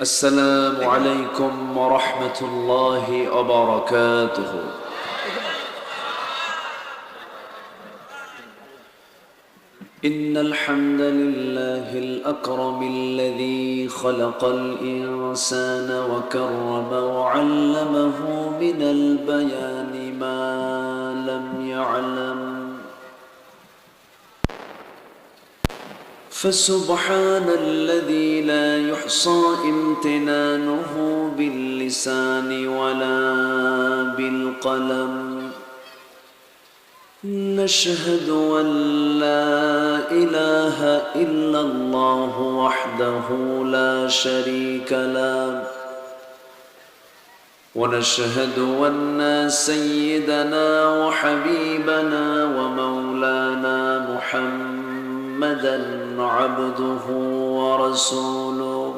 السلام عليكم ورحمة الله وبركاته. إن الحمد لله الأكرم الذي خلق الإنسان وكرم وعلمه من البيان ما لم يعلم، فسبحان الذي لا يحصى امتنانه باللسان ولا بالقلم. نشهد أن لا إله إلا الله وحده لا شريك له، ونشهد أن سيدنا وحبيبنا ومولانا محمدًا عبده ورسوله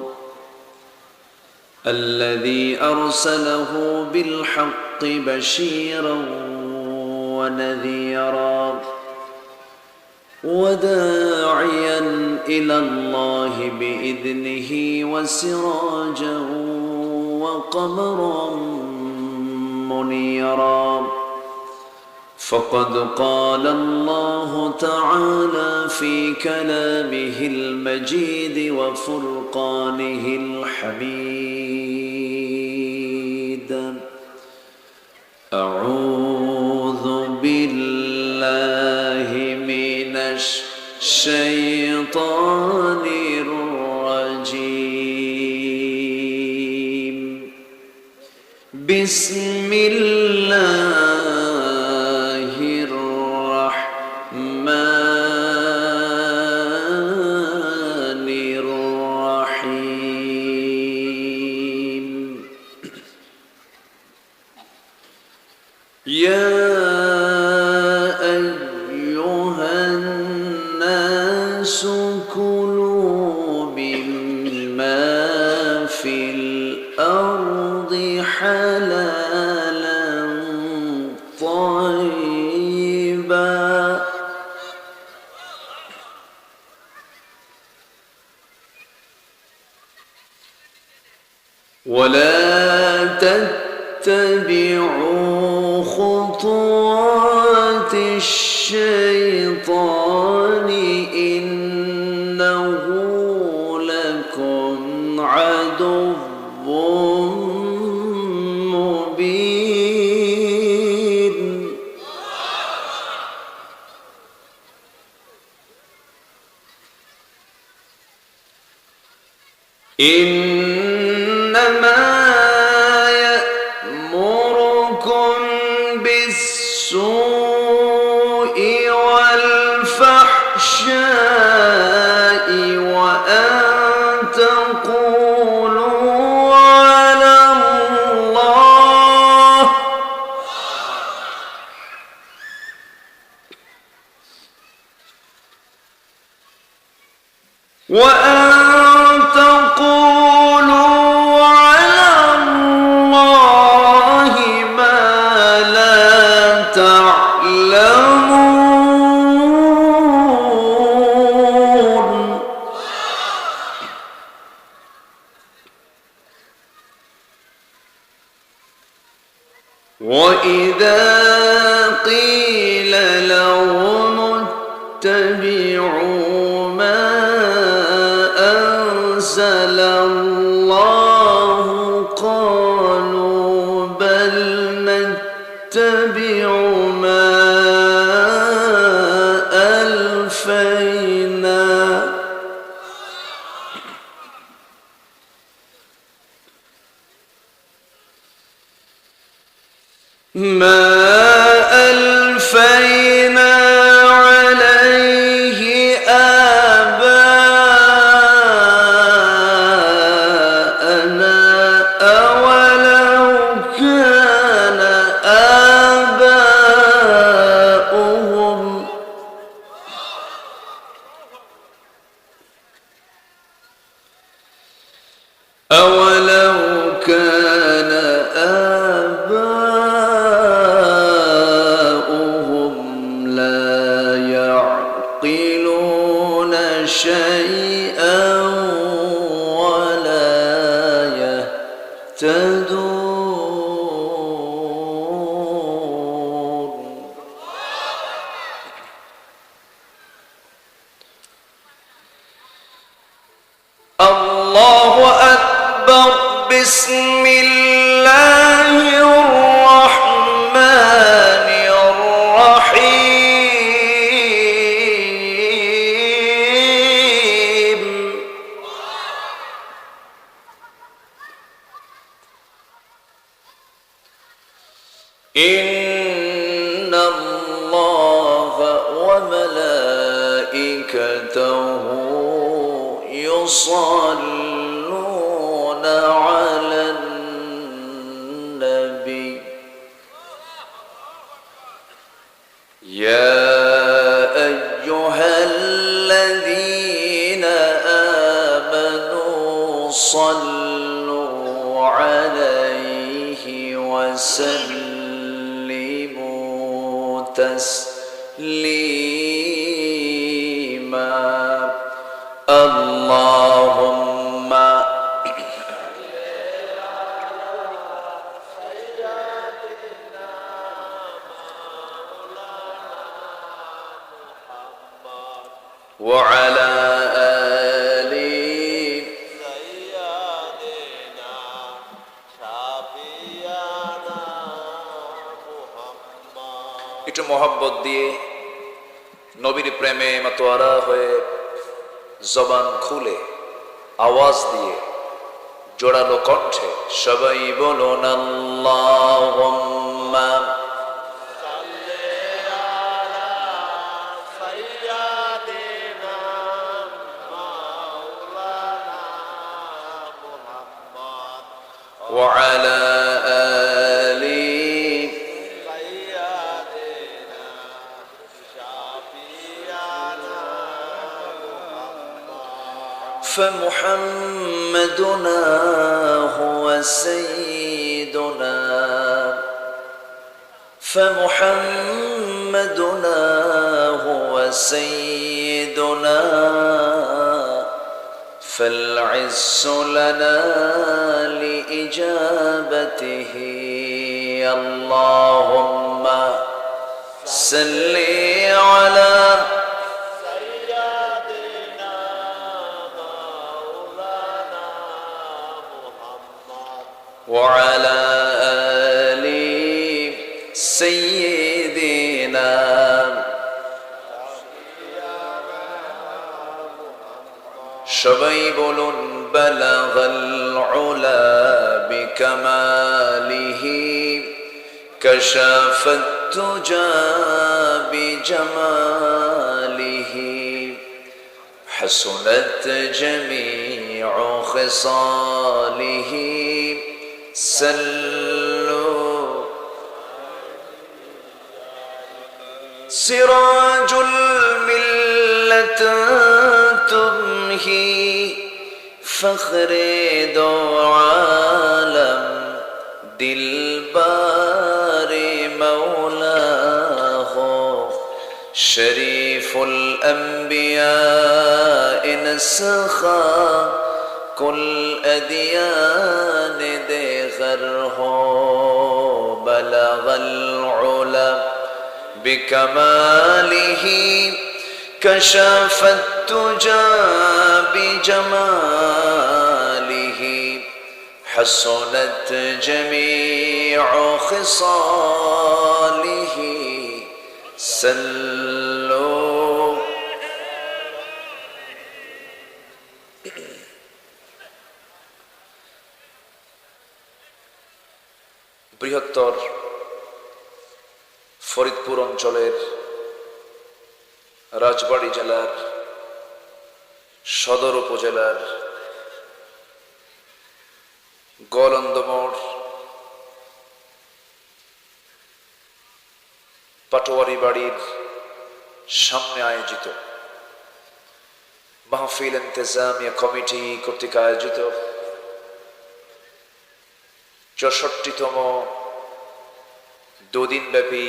الذي أرسله بالحق بشيرا ونذيرا وداعيا إلى الله بإذنه وسراجا وقمرا منيرا. فقد قال الله تعالى في كلامه المجيد وفرقانه الحميد: أعوذ بالله من الشيطان الرجيم. بسم الله الرحمن الرحيم. يا أيها الناس كلوا مما في الأرض حلالا طيبا ولا تتبعوا خطوات الشيطان إنه لكم عدو مبين. إنما يأمركم بالسوء والفحشاء وأن تقولوا على الله ما لا تعلمون. وإذا قيل لهم اتبعوا ما أنزل الله قالوا بل نتبع ما ألفينا عليه آباءنا أولو كان آباؤهم لا يعقلون شيئا ولا الله أكبر. بسم الله الرحمن الرحيم. إن الله وملائكته يصلون على النبي يا أيها الذين آمنوا صلوا عليه وسلموا تسليما. اللهم وعلى آل سيدنا شفيعنا محمد. একটু মোহাব্বত দিয়ে নবীর প্রেমে মাতোয়ারা হয়ে জবান খুলে আওয়াজ দিয়ে জোড়ালো কণ্ঠে সবাই বলুন আল্লাহুম্মা সাল্লি আলা সাইয়্যিদিনা মাওলানা মুহাম্মদ ওয়া আলা আলি সাইয়্যিদিনা শাফিয়ানা মুহাম্মদ. فمحمدنا هو سيدنا فمحمدنا هو سيدنا فالعز لنا لإجابته. اللهم صل على سيدنا مولانا محمد وعلى آل سيدنا. সবাই বলুন بلغ العلا بكماله كشف التجى بجماله حسنت جميع خصاله. سلوا سراج الملة تمهي فخر دو عالم دلبار مولاه شريف الأنبياء نسخا كل أديان دغره بلغ العلا بكماله كشف التجى بجماله حسنت جميع خصاله. سلوا বৃহত্তর ফরিদপুর অঞ্চলের রাজবাড়ী জেলার সদর উপজেলার গোলন্দমোড় পাটোয়ারি বাড়ির সামনে আয়োজিত মাহফিল ইন্তেজামিয়া কমিটি কর্তৃক আয়োজিত ৬৪তম দুদিনব্যাপী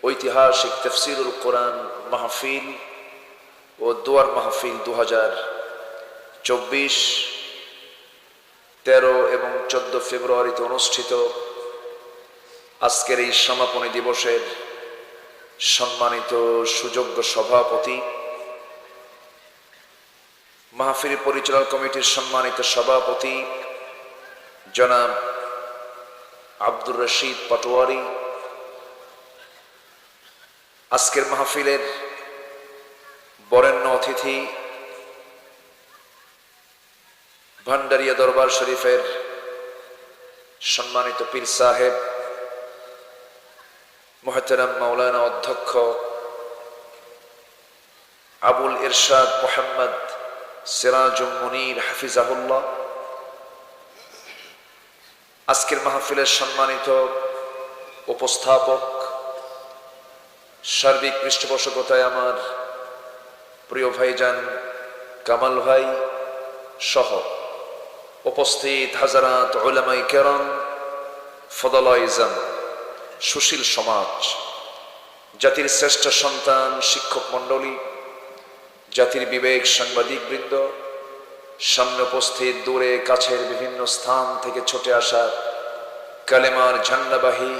ঐতিহাসিক তাফসীরুল কোরআন মাহফিল ও দোয়ার মাহফিল ২০২৪ 13 এবং 14 ফেব্রুয়ারিতে অনুষ্ঠিত আজকের এই সমাপনী দিবসের সম্মানিত সুযোগ্য সভাপতি, মাহফিল পরিচালনা কমিটির সম্মানিত সভাপতি জনাব আব্দুর রশিদ পাটোয়ারি, আজকের মাহফিলের বরেণ্য অতিথি ভান্ডারিয়া দরবার শরীফের সম্মানিত পীর সাহেব মুহতারাম মাওলানা অধ্যক্ষ আবুল ইরশাদ মোহাম্মদ সিরাজুল মুনির হাফিজাহুল্লাহ, আজকের মাহফিলের সম্মানিত উপস্থাপক, সার্বিক পৃষ্ঠপোষকতায় আমার প্রিয় ভাইজান কামাল ভাই সহ উপস্থিত হাজারাত উলামায়ে কেরাম, ফদলায়ে ইজম, সুশীল সমাজ, জাতির শ্রেষ্ঠ সন্তান, শিক্ষক মণ্ডলী, জাতির বিবেক, সাংবাদিক বৃন্দ, সামনে উপস্থিত, দূরে কাছের বিভিন্ন স্থান থেকে ছুটে আসা কালেমার ঝান্ডাবাহী,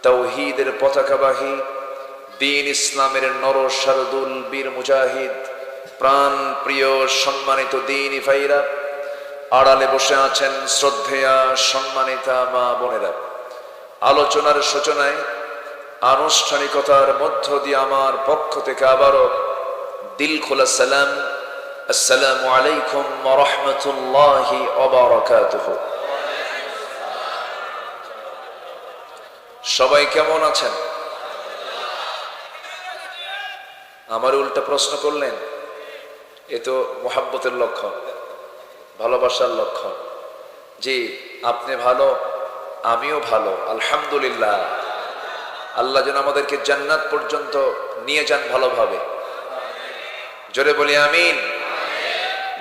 তাওহীদের পতাকাবাহী, দ্বীন ইসলামের নর শারদুল বীর মুজাহিদ, প্রাণ প্রিয় সম্মানিত দ্বীনী ভাইরা, আড়ালে বসে আছেন শ্রদ্ধেয়া সম্মানিতা মা বোনেরা, আলোচনার সূচনায় আনুষ্ঠানিকতার মধ্য দিয়ে আমার পক্ষ থেকে আবারও দিল খোলা সালাম, আসসালামু আলাইকুম ওয়া রাহমাতুল্লাহি ওয়া বারাকাতুহু। সবাই কেমন আছেন? আমার উল্টা প্রশ্ন করলেন, এ তো মুহাব্বতের লক্ষণ, ভালোবাসার লক্ষণ। জি, আপনি ভালো, আমিও ভালো, আলহামদুলিল্লাহ। আল্লাহ যেন আমাদেরকে জান্নাত পর্যন্ত নিয়ে যান ভালোভাবে, জোরে বলি আমিন।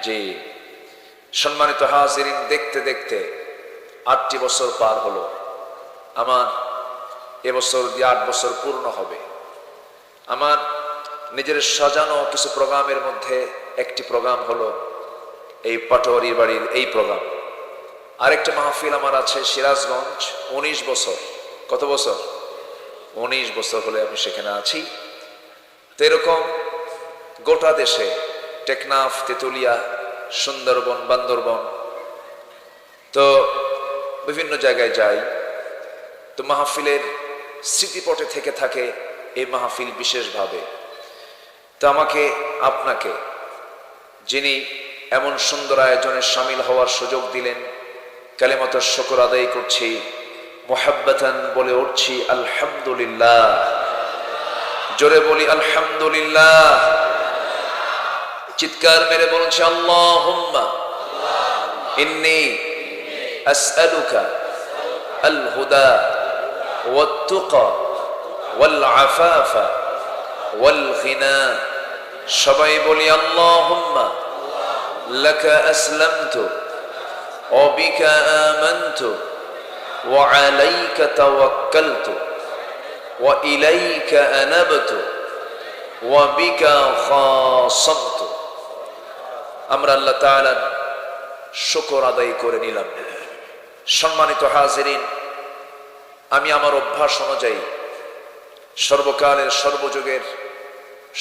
জি, সম্মানিত হাজিরিন, দেখতে দেখতে 8টি বছর পার হলো। আমার এবছর দিয়ে 8 বছর পূর্ণ হবে। আমার নিজের সাজানো কিছু প্রোগ্রামের মধ্যে একটি প্রোগ্রাম হলো এই পাটোয়ারি বাড়ির এই প্রোগ্রাম। আরেকটা মাহফিল আমার আছে সিরাজগঞ্জ, 19 বছর। কত বছর? 19 বছর হলে আমি সেখানে আছি। তো এরকম গোটা দেশে টেকনাফ, তেতুলিয়া, সুন্দরবন, বান্দরবন, তো বিভিন্ন জায়গায় যাই। তো মাহফিলের স্মৃতিপটে থেকে থাকে এই মাহফিল বিশেষভাবে। তো আমাকে, আপনাকে, যিনি এমন সুন্দর আয়োজনে শামিল হওয়ার সুযোগ দিলেন, কালেমাতুর শুকর আদায় করছি, মুহাব্বাতান বলে উঠছি আলহামদুলিল্লাহ। জোরে বলি আলহামদুলিল্লাহ। চিৎকার মেরে বলছি আল্লাহুম্মা ইন্নী আসআলুকা আল হুদা ওয়াত তুকা ওয়াল আফাফা ওয়াল গিনা। সবাই বলি আল্লাহুম্মা লাকা আসলামতু ওয়া বিকা আমানতু ওয়া আলাইকা তাওয়াক্কালতু ওয়া ইলাইকা আনাবতু ওয়া বিকা খাসামতু। আমরা আল্লাহ তাআলার শুকর আদায় করে নিলাম। সম্মানিত হাজিরিন, আমি আমার অভ্যাস অনুযায়ী সর্বকালের, সর্বযুগের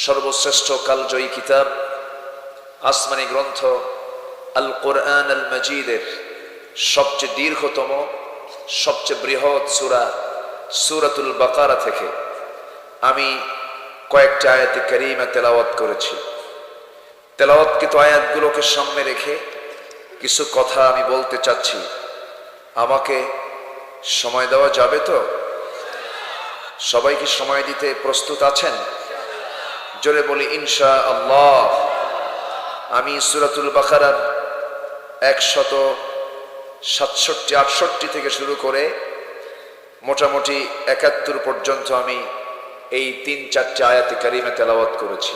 সর্বশ্রেষ্ঠ কালজয়ী কিতাব, আসমানি গ্রন্থ আল কোরআন আল মাজিদের সবচেয়ে দীর্ঘতম, সবচেয়ে বৃহৎ সূরা সূরাতুল বাকারা থেকে আমি কয়েকটা আয়াতে কারিমা তেলাওয়াত করেছি। তেলাওয়াতকৃত আয়াতগুলোকে সামনে রেখে কিছু কথা আমি বলতে চাচ্ছি। আমাকে সময় দেওয়া যাবে তো? সবাই কি সময় দিতে প্রস্তুত আছেন? জোরে বলি ইনশাআল্লাহ। আমি সূরাতুল বাকারার 167-68 থেকে শুরু করে মোটামুটি 71 পর্যন্ত আমি এই 3-4টি আয়াতে কারিমা তেলাওয়াত করেছি,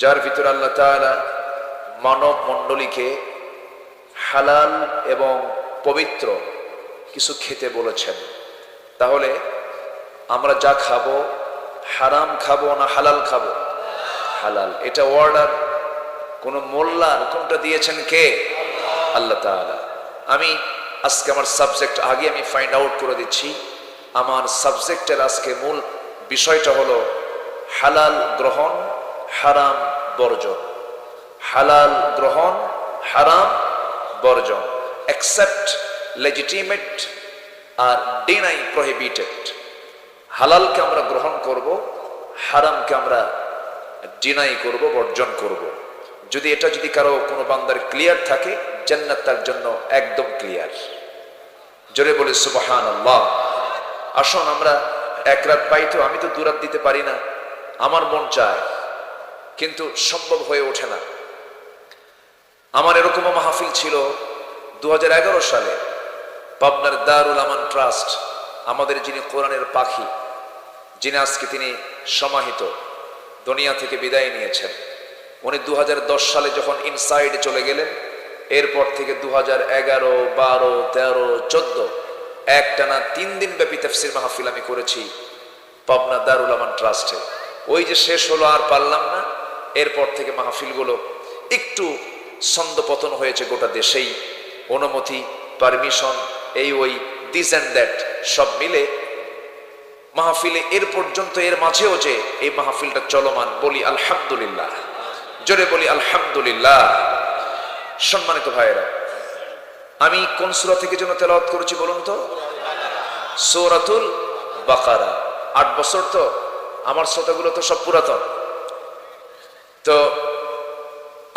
যার ভিতরে আল্লাহ তাআলা মানব মণ্ডলীকে হালাল এবং পবিত্র কিছু খেতে বলেছেন। তাহলে আমরা যা খাবো, হারাম খাবো না হালাল খাবো? হালাল। এটা অর্ডার কোন মোল্লার, কোনটা দিয়েছেন কে? আল্লাহ তাআলা। আমি আজকে আমার সাবজেক্ট আগে আমি ফাইন্ড আউট করে দিচ্ছি। আমার সাবজেক্টের আজকে মূল বিষয়টা হলো হালাল গ্রহণ, হারাম বর্জন। হালাল গ্রহণ, হারাম বর্জন। অ্যাকসেপ্ট লেজিটিমেট আর ডিনাই প্রহিবিটেড। হালালকে আমরা গ্রহণ করব, হারামকে আমরা ডিনাই করব, বর্জন করব। যদি এটা যদি কারো কোনো বান্দার ক্লিয়ার থাকে, জান্নাত তার জন্য একদম ক্লিয়ার। জোরে বলে সুবহানাল্লাহ। আসুন আমরা এক রাত পাই তো, আমি তো দুরাত দিতে পারি না, আমার মন চায় কিন্তু সম্ভব হয়ে ওঠে না। আমার এরকমও মাহফিল ছিল 2011 সালে পাবনার দারুল আমান ট্রাস্ট। আমাদের যিনি কোরআনের পাখি, যিনি আজকে তিনি সমাহিত, দুনিয়া থেকে বিদায় নিয়েছেন, উনি 2010 সালে যখন ইনসাইড চলে গেলেন, এরপর থেকে 2011, 12, 13, 14 একটানা 3 দিন ব্যাপী তাফসীর মাহফিল আমি করেছি পাবনা দারুল আমান ট্রাস্টে। ওই যে শেষ হলো আর পারলাম না, এরপর থেকে মাহফিলগুলো একটু ছন্দপতন হয়েছে গোটা দেশেই। অনুমতি, পারমিশন, এই ওই দিস অ্যান্ড দ্যাট সব মিলে মাহফিলে এর পর্যন্ত, এর মাঝেও যে এই মাহফিলটা চলমান, বলি আলহামদুলিল্লাহ। জোরে বলি আলহামদুলিল্লাহ। সম্মানিত ভাইয়েরা, আমি কোন সূরা থেকে যেন তেলাওয়াত করেছি বলুন তো? সূরাতুল বাকারা। 8 বছর তো, আমার শ্রোতাগুলো তো সব পুরাতন, তো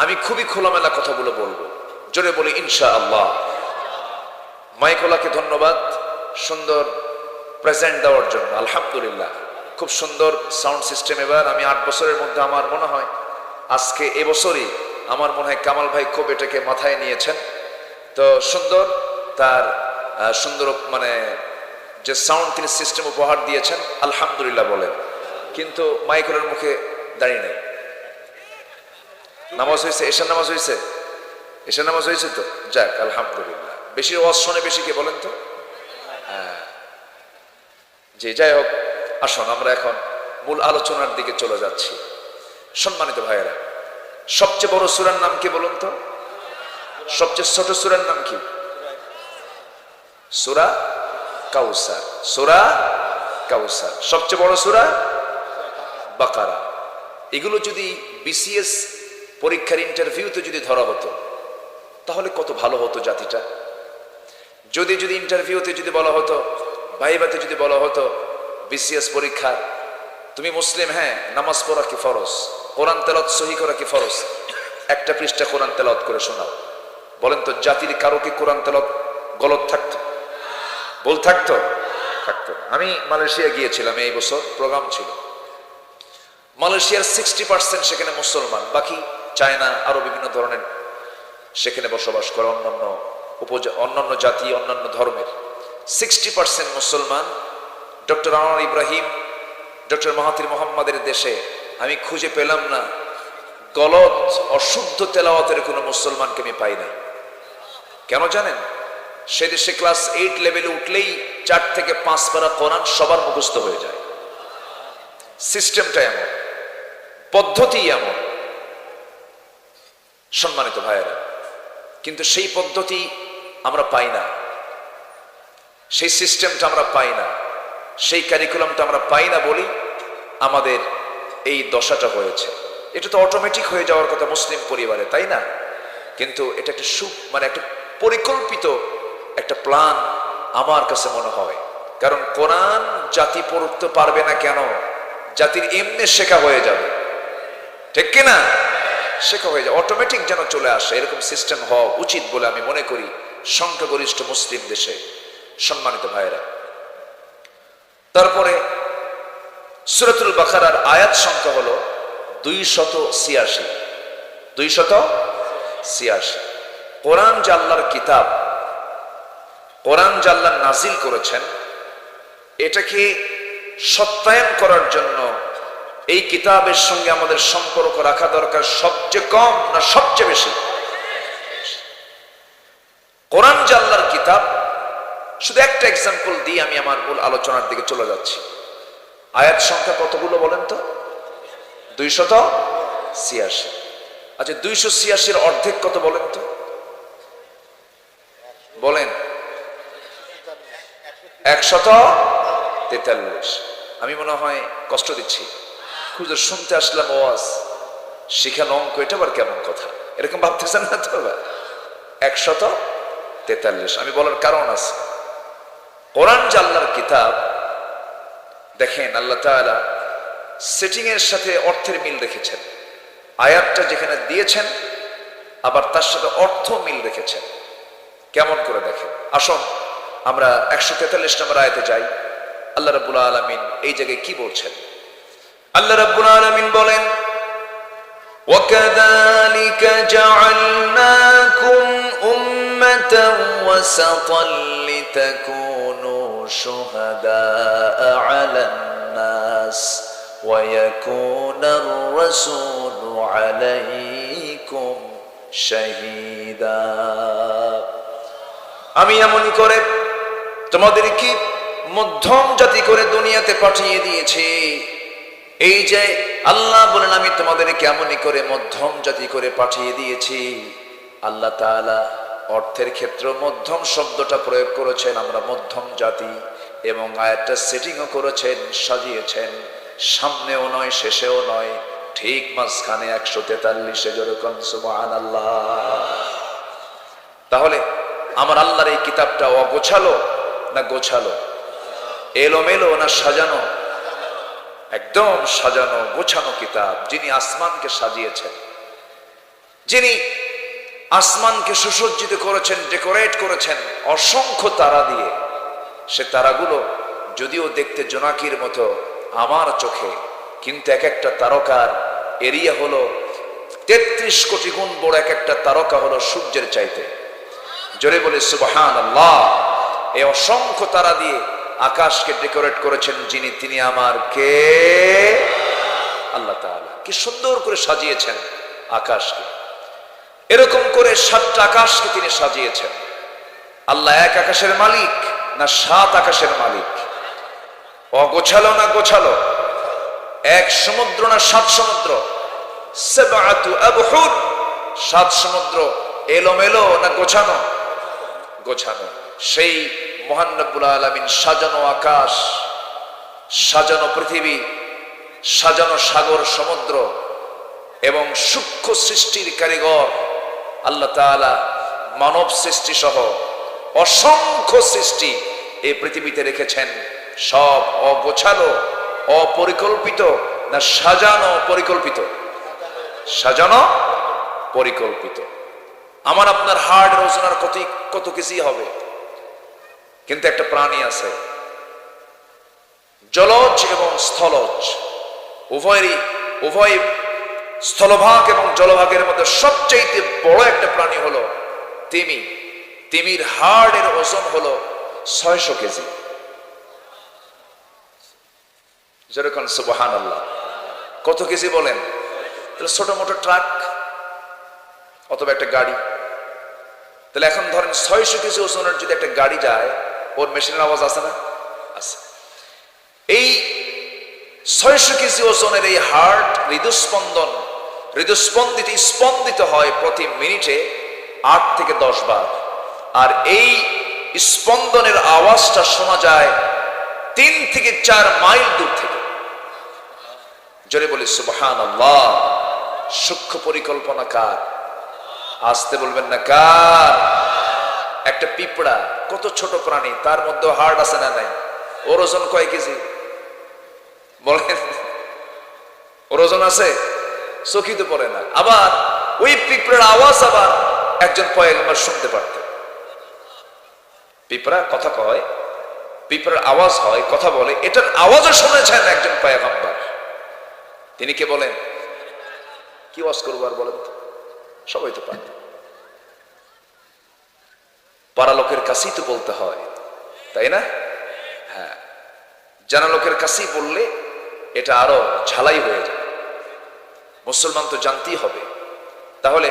আমি খুবই খোলামেলা কথাগুলো বলবো। জোরে বলি ইনশাআল্লাহ। মাইকোলাকে ধন্যবাদ সুন্দর প্রেজেন্ট দেওয়ার জন্য। আলহামদুলিল্লাহ, খুব সুন্দর সাউন্ড সিস্টেম। এবার আমি 8 বছরের মধ্যে আমার মনে হয় আজকে এবছরই আমার মনে হয় কামাল ভাই খুব এটাকে মাথায় নিয়েছেন। তো সুন্দর তার সুন্দর মানে যে সাউন্ড তিনি সিস্টেম উপহার দিয়েছেন, আলহামদুলিল্লাহ বলেন। কিন্তু মাইকোলার মুখে দাঁড়িয়ে নেই। নামাজ হয়েছে, এশার নামাজ হয়েছে, এশার নামাজ হয়েছে তো, যাক আলহামদুলিল্লাহ। বেশি ওয়াজ শোনে বেশি কে বলেন তো? যে যাই হোক, আসুন আমরা এখন মূল আলোচনার দিকে চলে যাচ্ছি। সম্মানিত ভাইয়েরা, সবচেয়ে বড় সূরার নাম কি বলুন তো? সবচেয়ে ছোট সূরার নাম কি? সূরা কাউসার। সূরা কাউসার। সবচেয়ে বড় সূরা বাকারা। এগুলো যদি বিসিএস পরীক্ষার ইন্টারভিউতে যদি ধরা হতো তাহলে কত ভালো হতো জাতিটা। যদি ইন্টারভিউতে যদি বলা হতো, ভাইবাতে যদি বলা হতো বিসিএস পরীক্ষা, তুমি মুসলিম, হ্যাঁ, নামাজ পড়া কি ফরজ, কোরআন তেলাওয়াত সহি করা কি ফরজ, একটা পৃষ্ঠা কোরআন তেলাওয়াত করে শোনাও। বলেন তো জাতির কারো কি কোরআন তেলাওয়াত গলত থাকতো? ভুল থাকতো? থাকতো। আমি মালয়েশিয়া গিয়েছিলাম, এই বছর প্রোগ্রাম ছিল। মালয়েশিয়ার 60% সেখানে মুসলমান, বাকি চায়না আরো বিভিন্ন ধরনের সেখানে বসবাস করে, অন্যান্য জাতি, অন্যান্য ধর্মের। 60% মুসলমান। Doctor Anwar Ibrahim, doctor Mahathir মোহাম্মদের দেশে আমি খুঁজে পেলাম না গলত অশুদ্ধ তেলাওয়াতের কোনো মুসলমানকে আমি পাই নাই। কেন জানেন? সে দেশে ক্লাস 8 লেভেলে উঠলেই 4 থেকে 5 পারা কোরআন সবার মুখস্থ হয়ে যায়। সিস্টেমটা এমন, পদ্ধতি এমন। সম্মানিত ভাইয়েরা, কিন্তু সেই পদ্ধতি আমরা পাই না, সেই সিস্টেমটা আমরা পাই না, সেই কারিকুলামটা আমরা পাই না বলি আমাদের এই দশাটা হয়েছে। এটা তো অটোমেটিক হয়ে যাওয়ার কথা মুসলিম পরিবারে, তাই না? কিন্তু এটা একটা মানে একটা পরিকল্পিত একটা প্ল্যান আমার কাছে মনে হয়। কারণ কোরআন জাতি পড়তে পারবে না কেন? জাতির এমনি শেখা হয়ে যাবে, ঠিক কিনা? শেখা হয়ে যায়, অটোমেটিক যেন চলে আসে, এরকম সিস্টেম হওয়া উচিত বলে আমি মনে করি সংখ্যাগরিষ্ঠ মুসলিম দেশে। সম্মানিত ভাইয়েরা, তারপরে সূরাতুল বাকারার আয়াত সংখ্যা হলো 286। 286। কোরআন যে আল্লাহর কিতাব, কোরআন যে আল্লাহ নাজিল করেছেন, এটাকে সত্যায়ন করার জন্য এই কিতাবের সঙ্গে আমাদের সম্পর্ক রাখা দরকার সবচেয়ে কম না সবচেয়ে বেশি? কোরআন যে আল্লাহর কিতাব, শুধু একটা এক্সাম্পল দিয়ে আমি আমার মূল আলোচনার দিকে চলে যাচ্ছি। আয়াত সংখ্যা কতগুলো বলেন তো? 286। আচ্ছা, 286 অর্ধেক কত বলেন তো? বলেন 143। আমি মনে হয় কষ্ট দিচ্ছি, খুঁজে শুনতে আসলাম ওয়াজ, শিখানো অঙ্ক, এটা আবার কেমন কথা, এরকম ভাবতেছেন না তো? 143। আমি বলার কারণ আছে, কোরআন যে আল্লাহর কিতাব, দেখেন আল্লাহ তাআলা সেটিং এর সাথে অর্থের মিল রেখেছেন। আয়াতটা যেখানে দিয়েছেন আবার তার সাথে অর্থ মিল রেখেছেন। কেমন করে দেখেন, আসুন আমরা 143 নম্বর আয়াতে যাই। আল্লাহ রাব্বুল আলামিন এই জায়গায় কি বলছেন? আল্লাহ রাব্বুল আলামিন বলেন, وكذلك جعلناكم أمة وسطا لتكونوا شهداء على الناس ويكون الرسول عليكم شهيدا। আমি এমনই করে তোমাদেরকে মধ্যম জাতি করে দুনিয়াতে পাঠিয়ে দিয়েছি। এই যে আল্লাহ বলেন, আমি তোমাদেরকে এমনই করে মধ্যম জাতি করে পাঠিয়ে দিয়েছি। আল্লাহ তাআলা অর্থের ক্ষেত্রে মধ্যম শব্দটা প্রয়োগ করেছেন, আমরা মধ্যম জাতি, এবং আয়াতটা সেটিংও করেছেন, সাজিয়েছেন, সামনেও নয় শেষেও নয়, ঠিক মাঝখানে 143। যেরকম সুবহানাল্লাহ। তাহলে আমার আল্লাহর এই কিতাবটা অগোছালো না গোছালো? এলোমেলো না সাজানো? একদম সাজানো গোছানো কিতাব। যিনি আসমানকে সাজিয়েছেন, যিনি আসমানকে সুসজ্জিত করেছেন, ডেকোরেট করেছেন অসংখ্য তারা দিয়ে, সে তারাগুলো যদিও দেখতে জোনাকির মতো আমার চোখে, কিন্তু এক একটা তারকার এরিয়া হলো 33 কোটি গুণ বড়। এক একটা তারকা হলো সূর্যের চাইতে। জোরে বলে সুবহানাল্লাহ। এই অসংখ্য তারা দিয়ে আকাশকে ডেকোরেট করেছেন যিনি, তিনি আমার কে? আল্লাহ তাআলা। কি সুন্দর করে সাজিয়েছেন আকাশকে। এরকম করে 7টা আকাশকে তিনি সাজিয়েছেন। আল্লাহ এক আকাশের মালিক না 7 আকাশের মালিক? অগোছালো না গোছালো? এক সমুদ্র না 7 সমুদ্র? সাবআতু আবহুর, 7 সমুদ্র এলোমেলো না গোছানো? গোছানো। সেই মহান রব্বুল আলামিন সাজানো আকাশ, সাজানো পৃথিবী, সাজানো সাগর সমুদ্র এবং সূক্ষ্ম সৃষ্টির কারিগর আল্লাহ তাআলা মানব সৃষ্টি সহ অসংখ্য সৃষ্টি এই পৃথিবীতে রেখেছেন। সব অগোছালো, অপরিকল্পিত না সাজানো পরিকল্পিত? সাজানো পরিকল্পিত। আমার আপনার হার্ট ওজন আর কত কেজি হবে, কিন্তু একটা প্রাণী আছে জলজ এবং স্থলজ উভয় স্থলভাগ এবং জলভাগের মধ্যে সবচেয়ে বড় একটা প্রাণী হলো তিমি। তিমির হাড়ের ওজন হলো 600 কেজি। যেরকম সুবহানাল্লাহ। কত কেজি বলেন? তাহলে ছোট মোটো ট্রাক অথবা একটা গাড়ি। তাহলে এখন ধরেন 600 কেজি ওজনের যদি একটা গাড়ি যায়, ওর মেশিনের আওয়াজ আছে না? আছে। এই 600 কেজি ওজনের এই হার্ট স্পন্দিত হয় প্রতি মিনিটে 8 থেকে 10 বার। আর এই স্পন্দনের আওয়াজটা শোনা যায় 3 থেকে 4 মাইল দূর থেকে। জোরে বলি সুবহানাল্লাহ। সূক্ষ্ম পরিকল্পনা কার? আসতে বলবেন না কার? একটা পিঁপড়া কত ছোট প্রাণী, তার মধ্যে হার্ট আছে না নাই? ওর ওজন কয় কেজি বলেন? ওর ওজন আছে? চোখই তো পড়ে না। আবার ওই পিঁপড়ার আওয়াজ আবার একজন পয়গম্বর শুনতে পারতেন। পিঁপড়া কথা কয়, পিঁপড়ার আওয়াজ হয়, কথা বলে, এটার আওয়াজও শুনেছেন একজন পয়গম্বর। তিনি কে বলেন? কি ওয়াজ করবো আর বলেন তো? সবাই তো পারে। পাড়া লোকের কাছেই তো বলতে হয়, তাই না? হ্যাঁ, জানা লোকের কাছেই বললে এটা আরো ঝালাই হয়ে যায়। মুসলমান তো জানতেই হবে। তাহলে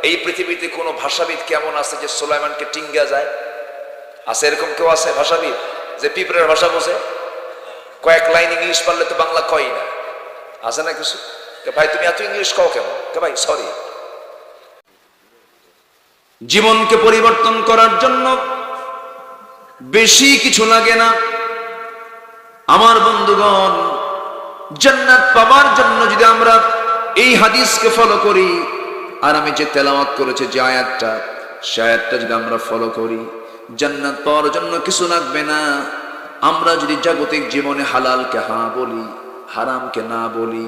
এই পৃথিবীতে কোনো ভাষাবিদ কেমন আছে যে সুলাইমানকে টিঙ্গা যায়? আছে এরকম কেউ? আছে ভাষাবিদ যে পিঁপড়ের ভাষা বোঝে? কয়েক লাইন ইংলিশ পারলে তো বাংলা কই না? আছে না কিছু? ভাই তুমি এত ইংলিশ কও কেন? ভাই সরি, জীবনকে পরিবর্তন করার জন্য বেশি কিছু লাগে না। আমার বন্ধুগণ, জান্নাত পাওয়ার জন্য যদি আমরা এই হাদিসকে ফলো করি, আর আমি যে তেলাওয়াত করেছি যে আয়াতটা, সে আয়াতটা যদি আমরা ফলো করি, জান্নাত পাওয়ার জন্য কিছু লাগবে না। আমরা যদি জাগতিক জীবনে হালালকে হ্যাঁ বলি, হারামকে না বলি,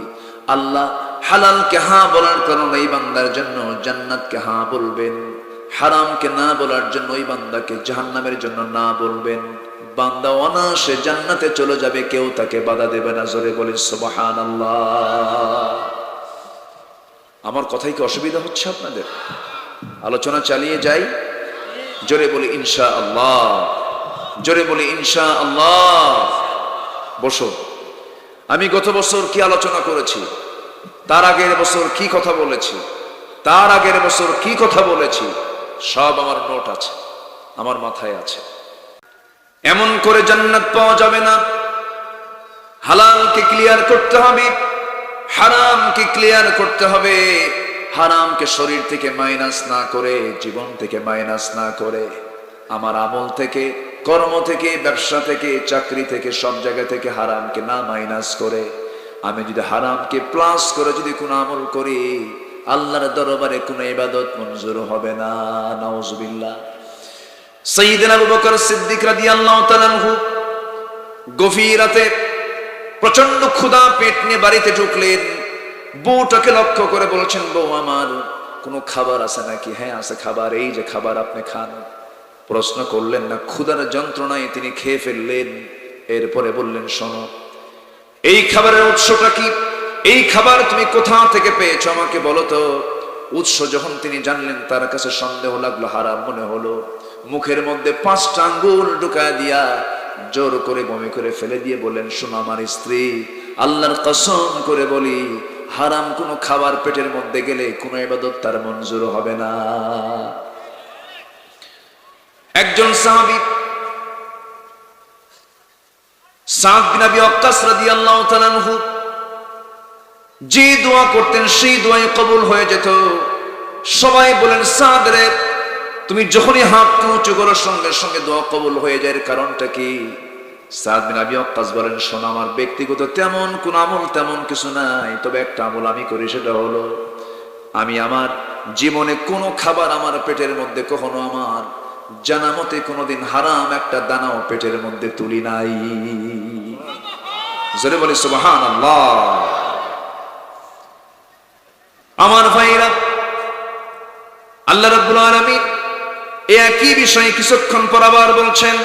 আল্লাহ হালালকে হ্যাঁ বলার কারণে এই বান্দার জন্য জান্নাতকে হ্যাঁ বলবেন, হারামকে না বলার জন্য ওই বান্দাকে জাহান্নামের জন্য না বলবেন। বান্দা অনায়াসে জান্নাতে চলে যাবে, কেউ তাকে বাধা দেবে না। জোরে বলি সুবহানাল্লাহ। আমার কথাই কি অসুবিধা হচ্ছে আপনাদের? আলোচনা চালিয়ে যাই, জোরে বলি ইনশাআল্লাহ, জোরে বলি ইনশাআল্লাহ। বসো। আমি গত বছর কি আলোচনা করেছি, তার আগের বছর কি কথা বলেছি, তার আগের বছর কি কথা বলেছি, সব আমার নোট আছে, আমার মাথায় আছে। এমন করে জান্নাত পাওয়া যাবে না। হালালকে ক্লিয়ার করতে হবে, হারামকে ক্লিয়ার করতে হবে। হারামকে শরীর থেকে মাইনাস না করে, জীবন থেকে মাইনাস না করে, আমার আমল থেকে, কর্ম থেকে, ব্যবসা থেকে, চাকরি থেকে, সব জায়গা থেকে হারামকে না মাইনাস করে আমি যদি হারামকে প্লাস করে যদি কোনো আমল করি, আল্লাহর দরবারে কোনো ইবাদত মঞ্জুর হবে না। নাউজুবিল্লাহ। সাইয়্যিদনা আবু বকর সিদ্দিক রাদিয়াল্লাহু তাআলা আনহু গভীর রাতে প্রচন্ড ক্ষুধা পেট নিয়ে বাড়িতে ঢুকলেন। বউটাকে লক্ষ্য করে বলছেন, বউ আমার কোনো খাবার আছে নাকি? হ্যাঁ আছে খাবার, এই যে খাবার, আপনি খান। প্রশ্ন করলেন না, ক্ষুধার যন্ত্রণায় তিনি খেয়ে ফেললেন। এরপরে বললেন, শোনো, এই খাবারের উৎসটা কি? এই খাবার তুমি কোথা থেকে পেয়েছো আমাকে বলো তো। উৎস যখন তিনি জানলেন, তার কাছে সন্দেহ লাগলো, হারাম মনে হলো। মুখের মধ্যে 5টা আঙ্গুল ঢুকায় দিয়া জোর করে বমি করে ফেলে দিয়ে বললেন, শোনো আমার স্ত্রী, আল্লাহর কসম করে বলি, হারাম কোনো খাবার পেটের মধ্যে গেলে কোনো ইবাদত তার মঞ্জুর হবে না। একজন সাহাবী সাদ বিন আবি ওয়াক্কাস রাদিয়াল্লাহু তাআলা আনহু যে দোয়া করতেন সেই দোয়াই কবুল হয়ে যেত। সবাই বলেন, সাদ রে, তুমি যখনই হাত উঁচু করার সঙ্গে সঙ্গে দোয়া কবুল হয়ে যায়, এর কারণটা কি? সাদ বিন আবি ওয়াক্কাস বলেন, শোনো, আমার ব্যক্তিগত তেমন কোন আমল তেমন কিছু নাই, তবে একটা আমল আমি করি, সেটা হলো আমি আমার জীবনে কোনো খাবার আমার পেটের মধ্যে কখনো আমার জানা মতে কোনোদিন হারাম একটা দানাও পেটের মধ্যে তুলি নাই। জোরে বলি সুবহানাল্লাহ। আমার ভাইরা, আল্লাহ রাব্বুল আলামিন একই বিষয়ে কিছুক্ষণ পর আবার বলছেন,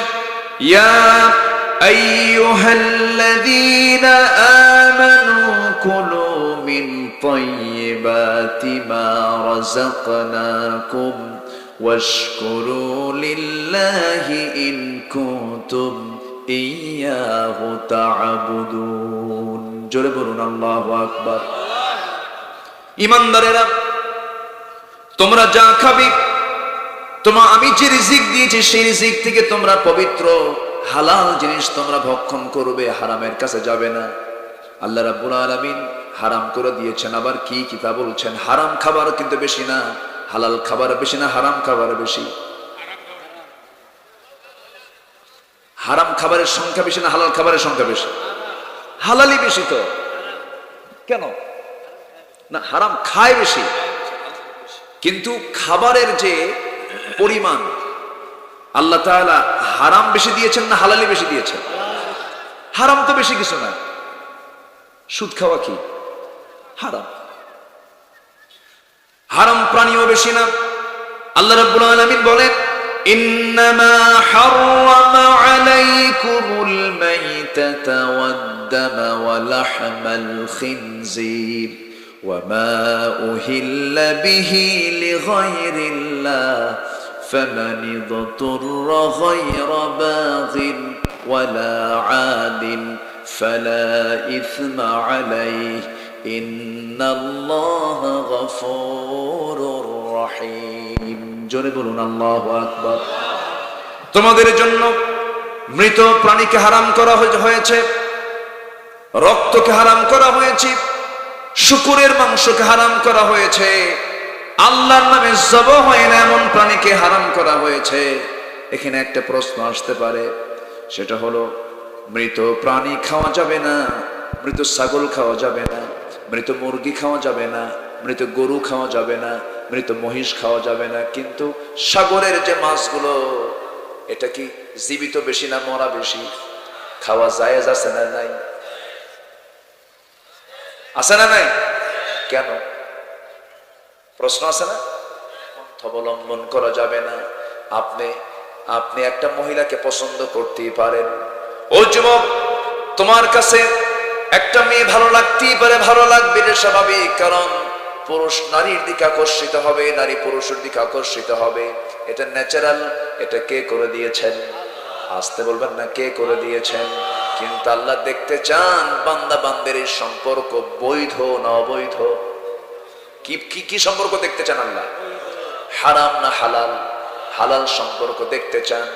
ইয়া আইয়ুহাল্লাযীনা আমানু কুলু মিন তাইয়্যিবাতি মা রাযাকনাকুম ওয়াশকুরু লিল্লাহি ইন কুনতুম ইয়্যাহু তা'বুদুন। জোরে বলুন আল্লাহু আকবার। ঈমানদারেরা, তোমরা যা খাবে, তোমার আমি যে রিজিক দিয়েছি সেই রিজিক থেকে তোমরা পবিত্র, হালাল জিনিস তোমরা ভক্ষণ করবে, হারামের কাছে যাবে না। আল্লাহ রাব্বুল আলামিন হারাম করে দিয়েছেন, আবার কি কিতাব বলছেন, হারাম খাবার কিন্তু বেশি না, হালাল খাবার বেশি না, হারাম খাবার বেশি। হারাম খাবারের সংখ্যা বেশি না হালাল খাবারের সংখ্যা বেশি? হালালই বেশি তো। কেন না? হারাম খায় বেশি, কিন্তু খাবারের যে পরিমাণ আল্লাহ তাআলা হারাম বেশি দিয়েছেন না হালালি বেশি দিয়েছেন? হারাম তো বেশি কিছু না। সুদ খাওয়া কি হারাম? হারাম প্রাণীও বেশি না। আল্লাহ রাব্বুল আলামিন বলেন, ইন্নামা হাররামা আলাইকুমুল মাইতাতা ওয়াদ-দামা ওয়া লাহমাল খিনজির ওয়া মা উহিল্লা বিহি লিগাইরিল্লাহ ফামান ইদতুররা গায়রা বাগিন ওয়ালা আদিন ফালা ইসমা আলাইহি ইন্নাল্লাহা গফুরুর রহিম। জোরে বলুন আল্লাহু আকবার। তোমাদের জন্য মৃত প্রাণীকে হারাম করা হয়েছে, রক্তকে হারাম করা হয়েছে, শুকুরের মাংসকে হারাম করা হয়েছে, আল্লাহর নামে জবাহ হয় না এমন প্রাণীকে হারাম করা হয়েছে। এখানে একটা প্রশ্ন আসতে পারে, সেটা হলো মৃত প্রাণী খাওয়া যাবে না, মৃত ছাগল খাওয়া যাবে না, মৃত মুরগি খাওয়া যাবে না, মৃত গরু খাওয়া যাবে না, মৃত মহিষ খাওয়া যাবে না, কিন্তু সাগরের যে মাছগুলো এটা কি জীবিত বেশি না মরা বেশি? খাওয়া জায়েজ আছে না নাই? আছে না নাই? কেন? প্রশ্ন আছে না? অবলম্বন করা যাবে না। আপনি একটা মহিলাকে পছন্দ করতেই পারেন। ও যুবক, তোমার কাছে একটা মেয়ে ভালো লাগতেই পারে, ভালো লাগবে, এটা স্বাভাবিক, কারণ পুরুষ নারীর দিকে আকর্ষিত হবে, নারী পুরুষের দিকে আকর্ষিত হবে, এটা ন্যাচারাল। এটা কে করে দিয়েছেন? আসতে বলবেন না, কে করে দিয়েছেন? কিন্তু আল্লাহ দেখতে চান বান্দা বান্দের এই সম্পর্ক বৈধ না অবৈধ। কি সম্পর্ক দেখতে চান আল্লাহ? হারাম না হালাল? হালাল সম্পর্ক দেখতে চান।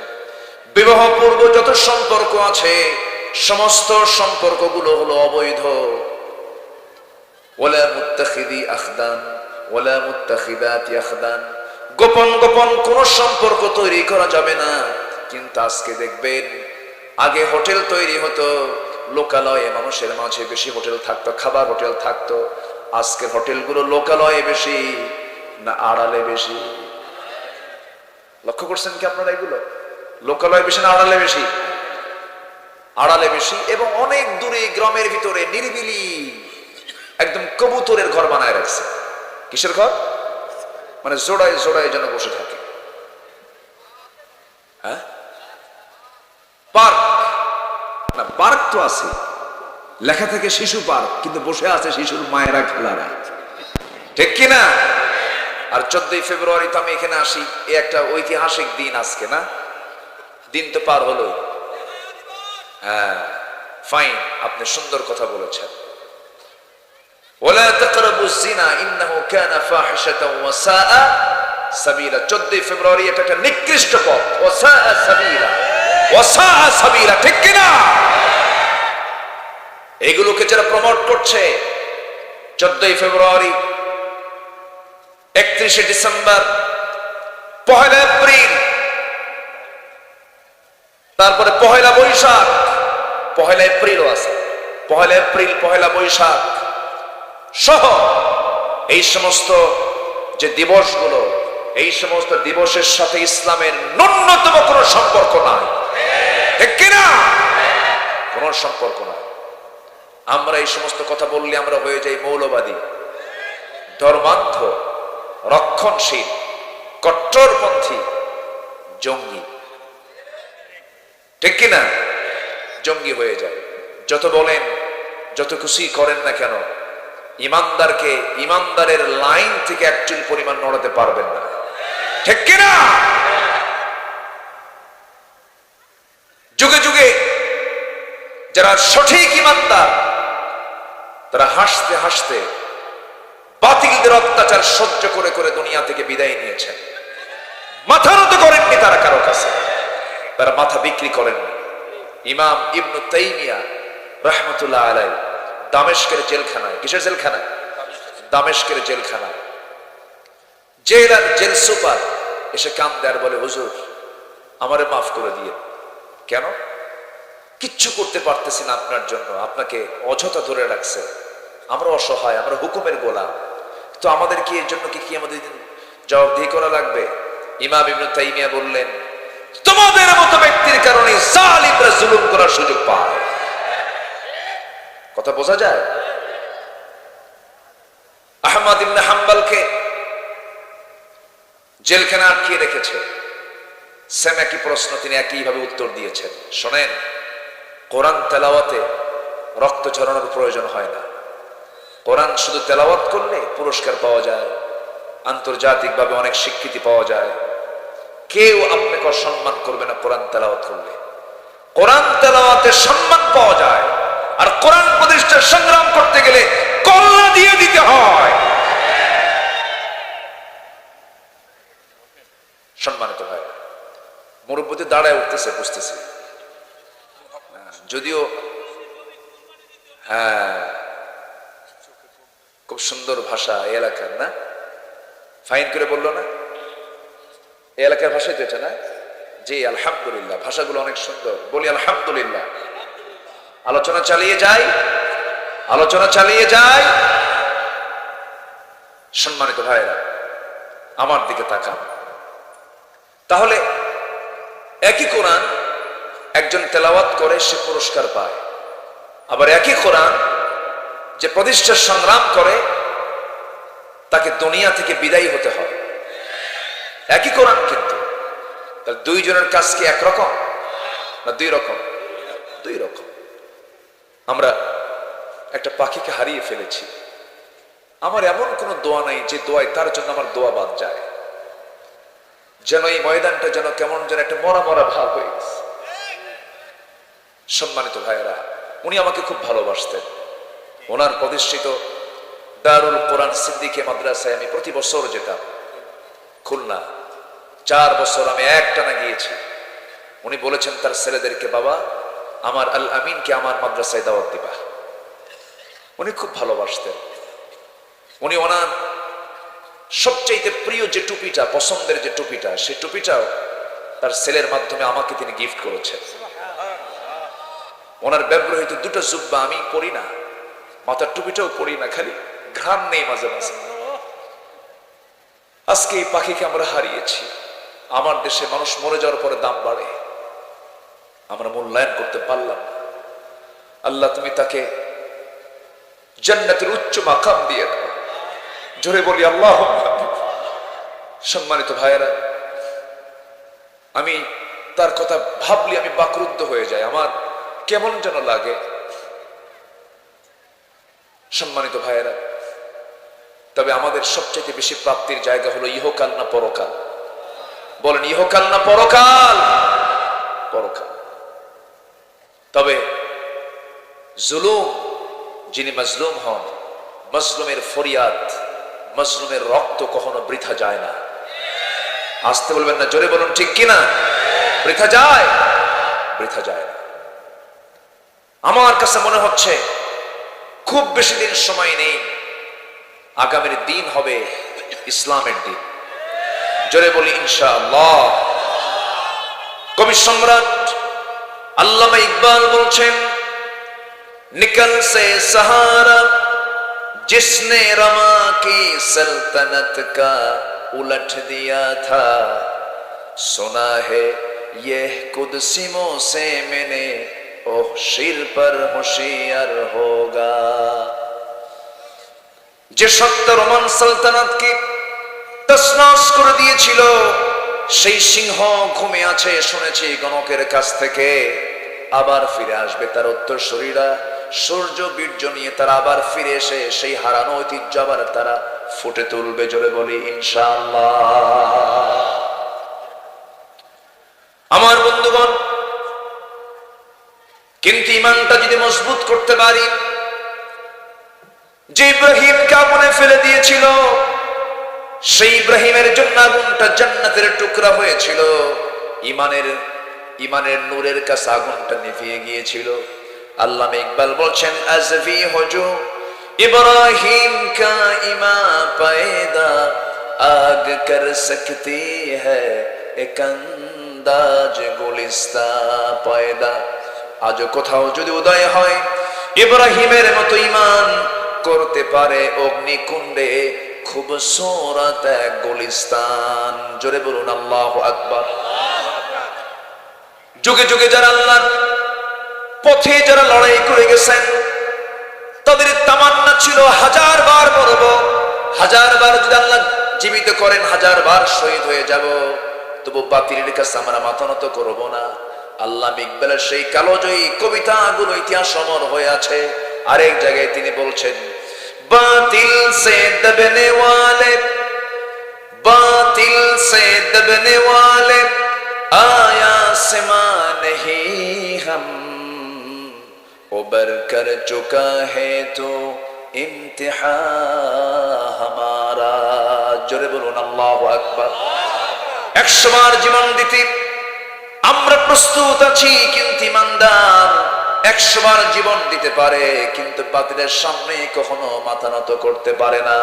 বিবাহ পূর্ব যত সম্পর্ক আছে সমস্ত সম্পর্কগুলো হলো অবৈধ। ওয়ালা মুত্তাখিদি আখদান ওয়ালা মুত্তাখিদাতি আখদান, গোপন গোপন কোন সম্পর্ক তৈরি করা যাবে না। কিন্তু আজকে দেখবেন, আগে হোটেল তৈরি হতো লোকালয়ে, মানুষের মাঝে বেশি হোটেল থাকতো, খাবার হোটেল থাকতো। আজকে হোটেলগুলো লোকালয়ে বেশি না আড়ালে বেশি? লক্ষ্য করছেন কি আপনারা? এগুলো লোকালয়ে বেশি না আড়ালে বেশি? আড়ালে বেশি। এবং অনেক দূরে গ্রামের ভিতরে নিরিবিলি একদম কবুতরের ঘর বানায় রাখছে। কিসের ঘর? মানে জোড়ায় জোড়ায় যেন বসে থাকে। হ্যাঁ, পার্ক না, পার্ক তো আছে, লেখা থেকে শিশু পার্ক, কিন্তু বসে আছে শিশুর মায়েরা, খেলারা, ঠিক কিনা? আর 14ই ফেব্রুয়ারি তো আমি এখানে আসি, এ একটা ঐতিহাসিক দিন আজকে, না? দিন তো পার হলো। হ্যাঁ, ফাইন, আপনি সুন্দর কথা বলেছেন। ওয়ালা তাকরাবুজ জিনা ইন্নাহু কানা ফাহিশাতাও ওয়া সাআ সাবিলা। 14ই ফেব্রুয়ারি এটা একটা নিকৃষ্ট পথ। ওয়া সাআ সাবিলা, ওয়া সাআ সাবিলা, ঠিক কিনা? এগুলোকে যারা প্রমোট করছে, 14ই ফেব্রুয়ারি, 31শে ডিসেম্বর, 1 এপ্রিল, তারপরে 1 বৈশাখ, 1 এপ্রিলও আছে, 1 এপ্রিল, 1 বৈশাখ সহ এই সমস্ত যে দিবসগুলো, এই সমস্ত দিবসের সাথে ইসলামের ন্যূনতম কোনো সম্পর্ক নাই, ঠিক কিনা? কোনো সম্পর্ক নাই। আমরা এই সমস্ত কথা বললে আমরা হয়ে যাই মৌলবাদী, ধর্মান্ধ, রক্ষণশীল, কট্টরপন্থী, জঙ্গি, ঠিক কিনা? জঙ্গি হয়ে যায়। যত বলেন, যত খুশি করেন না কেন, ইমানদারকে ইমানদারের লাইন থেকে এক চুল পরিমাণ নড়াতে পারবেন না, ঠিক কিনা? যুগে যুগে যারা সঠিক ইমানদার, তারা হাসতে হাসতে বাতিলদের অত্যাচার সহ্য করে করে দুনিয়া থেকে বিদায় নিয়েছেন। মাথা নত করেননি তারা কারো কাছে, তারা মাথা বিক্রি করেননি। ইমাম ইবনু তাইমিয়া রাহমাতুল্লাহ আলাইহি দামেস্কের জেলখানায়, কিসের জেলখানায়? দামেস্কের জেলখানায়, জেলার জেল সুপার এসে কান্দে আর বলে, হুজুর আমারে মাফ করে দিয়ে। কেন? কিচ্ছু করতে পারতেছি না আপনার জন্য, আপনাকে অযথা ধরে রাখছে, আমরা অসহায়, আমরা হুকুমের গোলাম, তো আমাদের কি এর জন্য কি আমাদের জবাবদিহি করা লাগবে? ইমাম ইবনে তাইমিয়া বললেন, তোমাদের মতো ব্যক্তির কারণে জালিমরা জুলুম করার সুযোগ পায়। কথা বোঝা যায়? আহমদ ইবনে হাম্বলকে জেলখানা আটকিয়ে রেখেছে, সেম একই প্রশ্ন তিনি একইভাবে উত্তর দিয়েছেন। শোনেন, কোরআন তেলাওয়াতে রক্ত ঝরানোর প্রয়োজন হয় না। কোরআন শুধু তেলাওয়াত করলে পুরস্কার পাওয়া যায়, আন্তর্জাতিকভাবে অনেক স্বীকৃতি পাওয়া যায়। কেউ আপনাকে অসম্মান করবে না কোরআন তেলাওয়াত করলে। কোরআন তেলাওয়াতে সম্মান পাওয়া যায়, আর কোরআন প্রতিষ্ঠার সংগ্রাম করতে গেলে কল্লা দিয়ে দিতে হয়। সম্মানিত ভাই, মুরব্বীতে দাঁড়ায় উঠতেছে, বুঝতেছে, যদিও হ্যাঁ খুব সুন্দর ভাষা এই এলাকার, না? ফাইন করে বললো না? এই এলাকার ভাষায় তো এটা না? জি আলহামদুলিল্লাহ, ভাষাগুলো অনেক সুন্দর, বলি আলহামদুলিল্লাহ। আলোচনা চালিয়ে যাই, আলোচনা চালিয়ে যাই। সম্মানিত ভাইরা, আমার দিকে তাকান। তাহলে একই কোরআন একজন তেলাওয়াত করে সে পুরস্কার পায়, আবার একই কোরআন যে প্রতিষ্ঠার সংগ্রাম করে তাকে দুনিয়া থেকে বিদায়ী হতে হয়। একই কোরআন, কিন্তু তাহলে দুইজনের কাজ কি একরকম না দুই রকম? দুই রকম। আমরা একটা পাখিকে হারিয়ে ফেলেছি। আমার এমন কোন দোয়া নাই যে দোয়ায় তার জন্য আমার দোয়া বাদ যায়। যেন এই ময়দানটা যেন কেমন যেন একটা মরা মরা ভাব হয়ে গেছে। সম্মানিত ভাইয়েরা, উনি আমাকে খুব ভালোবাসতেন। ওনার প্রতিষ্ঠিত দারুল কোরআন সিদ্দিকে মাদ্রাসায় আমি প্রতি বছর যেতাম। খুলনা 4 বছর আমি একটানা গিয়েছি। উনি বলেছেন তার ছেলেদেরকে, বাবা আমার আল আমিনকে আমার মাদ্রাসায় দাওয়াত দিবা। উনি খুব ভালোবাসতেন। উনি ওনার সবচাইতে প্রিয় যে টুপিটা, পছন্দের যে টুপিটা, সেই টুপিটাও তার ছেলের মাধ্যমে আমাকে তিনি গিফট করেছেন। ওনার ব্যবহৃত 2টা জুব্বা আমি পরি না, মাথার টুপিটাও পরি না, খালি ঘ্রাণ নেই মাঝে মাঝে। আজকে এই পাখিকে আমরা হারিয়েছি। আমার দেশে মানুষ মরে যাওয়ার পরে দাম বাড়ে, আমরা মূল্যায়ন করতে পারলাম না। আল্লাহ তুমি তাকে জান্নাতের উচ্চ মাকাম দিয়ে দাও, জোরে বলি আল্লাহ। সম্মানিত ভাইয়েরা, আমি তার কথা ভাবলে আমি বাকরুদ্ধ হয়ে যাই, আমার কেমন যেন লাগে। সম্মানিত ভাইয়েরা, তবে আমাদের সবচেয়ে বেশি প্রাপ্তির জায়গা হলো ইহকাল না পরকাল? বলেন ইহকাল না পরকাল? পরকাল। তবে জুলুম, যিনি মাজলুম হন, মাজলুমের ফরিয়াদ, মাজলুমের রক্ত কখনো বৃথা যায় না। আসতে বলবেন না, জোরে বলুন ঠিক কিনা? বৃথা যায়? বৃথা যায় না। আমার কাছে মনে হচ্ছে খুব বেশি দিন সময় নেই, আগামীর দিন হবে ইসলামের দিন। জোরে বলি ইনশাআল্লাহ। কবি সম্রাট আল্লামা ইকবাল বলছেন, निकल से सहारा जिसने रमा की सल्तनत का उलट दिया था, सुना है यह कुदसिमों से मैंने ओह शिर पर होशियार होगा। যে সত্য রোমান সালতানাতকে তছনছ করে দিয়েছিল, সেই সিংহ ঘুমিয়ে আছে শুনেছি গণকের কাছ থেকে। আবার ফিরে আসবে তার উত্তরসূরিরা, সূর্য বীর্য নিয়ে তারা আবার ফিরে এসে সেই হারানো ঐতিহ্য আবার তারা ফুটে তুলবে। জোরে বলি ইনশাআল্লাহ। আমার বন্ধুগণ, কিন্তু ইমানটা যদি মজবুত করতে পারি, যে ইব্রাহিমকে আগুনে ফেলে দিয়েছিল, সেই ইব্রাহিমের জন্য আগুনটা জান্নাতের টুকরা হয়েছিল। ইমানের নূরের কাছে আগুনটা নিভিয়ে গিয়েছিল। আল্লামা ইকবাল বলছেন, আজভি হজু ইব্রাহিম কা ইমা পায়দা আগ কর সকতি হ্যায় এক আন্দাজ গুলিস্তা পায়দা। আজ কোথাও যদি উদয় হয় ইব্রাহিমের মতো ইমান করতে পারে অগ্নিকুণ্ডে খুবসুরত এক গুলিস্তান। জোরে বলুন আল্লাহু আকবার। যুগে যুগে যারা আল্লাহর পথে যারা লড়াই করে গেছেন, তাদের তামান্না ছিল 1000 বার মরব, 1000 বার যদি আল্লাহ জীবিত করেন 1000 বার শহীদ হয়ে যাব, তবু বাতিলের কাছে আমরা মাথা নত করব না। আল্লাহ ইকবালের সেই কালোজয়ী কবিতাগুলো ইতিহাস অমর হয়ে আছে। আরেক জায়গায় তিনি বলছেন, বাতিল সে দবনে ওয়ালে, বাতিল সে দবনে ওয়ালে आया सिमा नहीं हम उबर कर चुका है तो इम्तिहा हमारा। जोरे बोलुन আল্লাহু আকবার। 100 বার জীবন দিতে আমরা প্রস্তুত আছি, কিন্তু ইমানদার 100 বার জীবন দিতে পারে, কিন্তু বাতিলের সামনে কখনো মাথা নত করতে পারে না।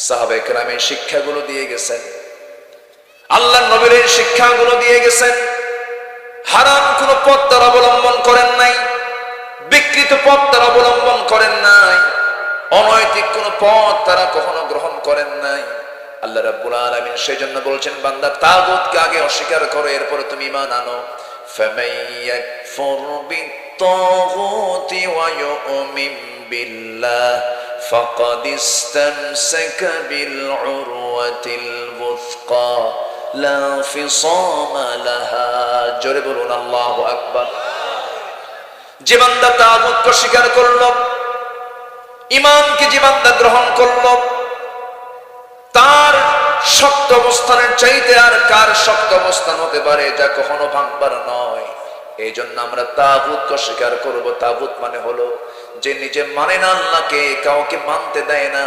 সাহাবায়ে কেরামের শিক্ষাগুলো দিয়ে গেছেন, আল্লাহ নবীর এই শিক্ষাগুলো দিয়ে গেছেন। হারাম কোন পথ তারা অবলম্বন করেন নাই, বিকৃত পথ তারা অবলম্বন করেন নাই, অনৈতিক কোন পথ তারা কখনো গ্রহণ করেন নাই। আল্লাহ রাব্বুল আলামিন সেজন্য বলছেন, বান্দা তাগুতকে আগে অস্বীকার করো, এরপরে তুমি ঈমান আনো। ফামাইয়াকফুর বিত্তাগুতি ওয়া ইউমিন বিল্লাহ ফাকাদ ইসতামসাকা বিল উরওয়াতিল বুসকা লা ফিসামা লাহা। জোরে বলুন আল্লাহু আকবার। যে বান্দা তাগুতকে অস্বীকার করলো, ঈমানকে যে বান্দা গ্রহণ করলো, তার শক্ত অবস্থানের চাইতে আর কার শক্ত অবস্থান হতে পারে যা কখনো ভাঙবার নয়। এই জন্য আমরা তাগুতকে অস্বীকার করব। তাগুত মানে হলো যে নিজে মানে না আল্লাহকে, কাউকে মানতে দেয় না,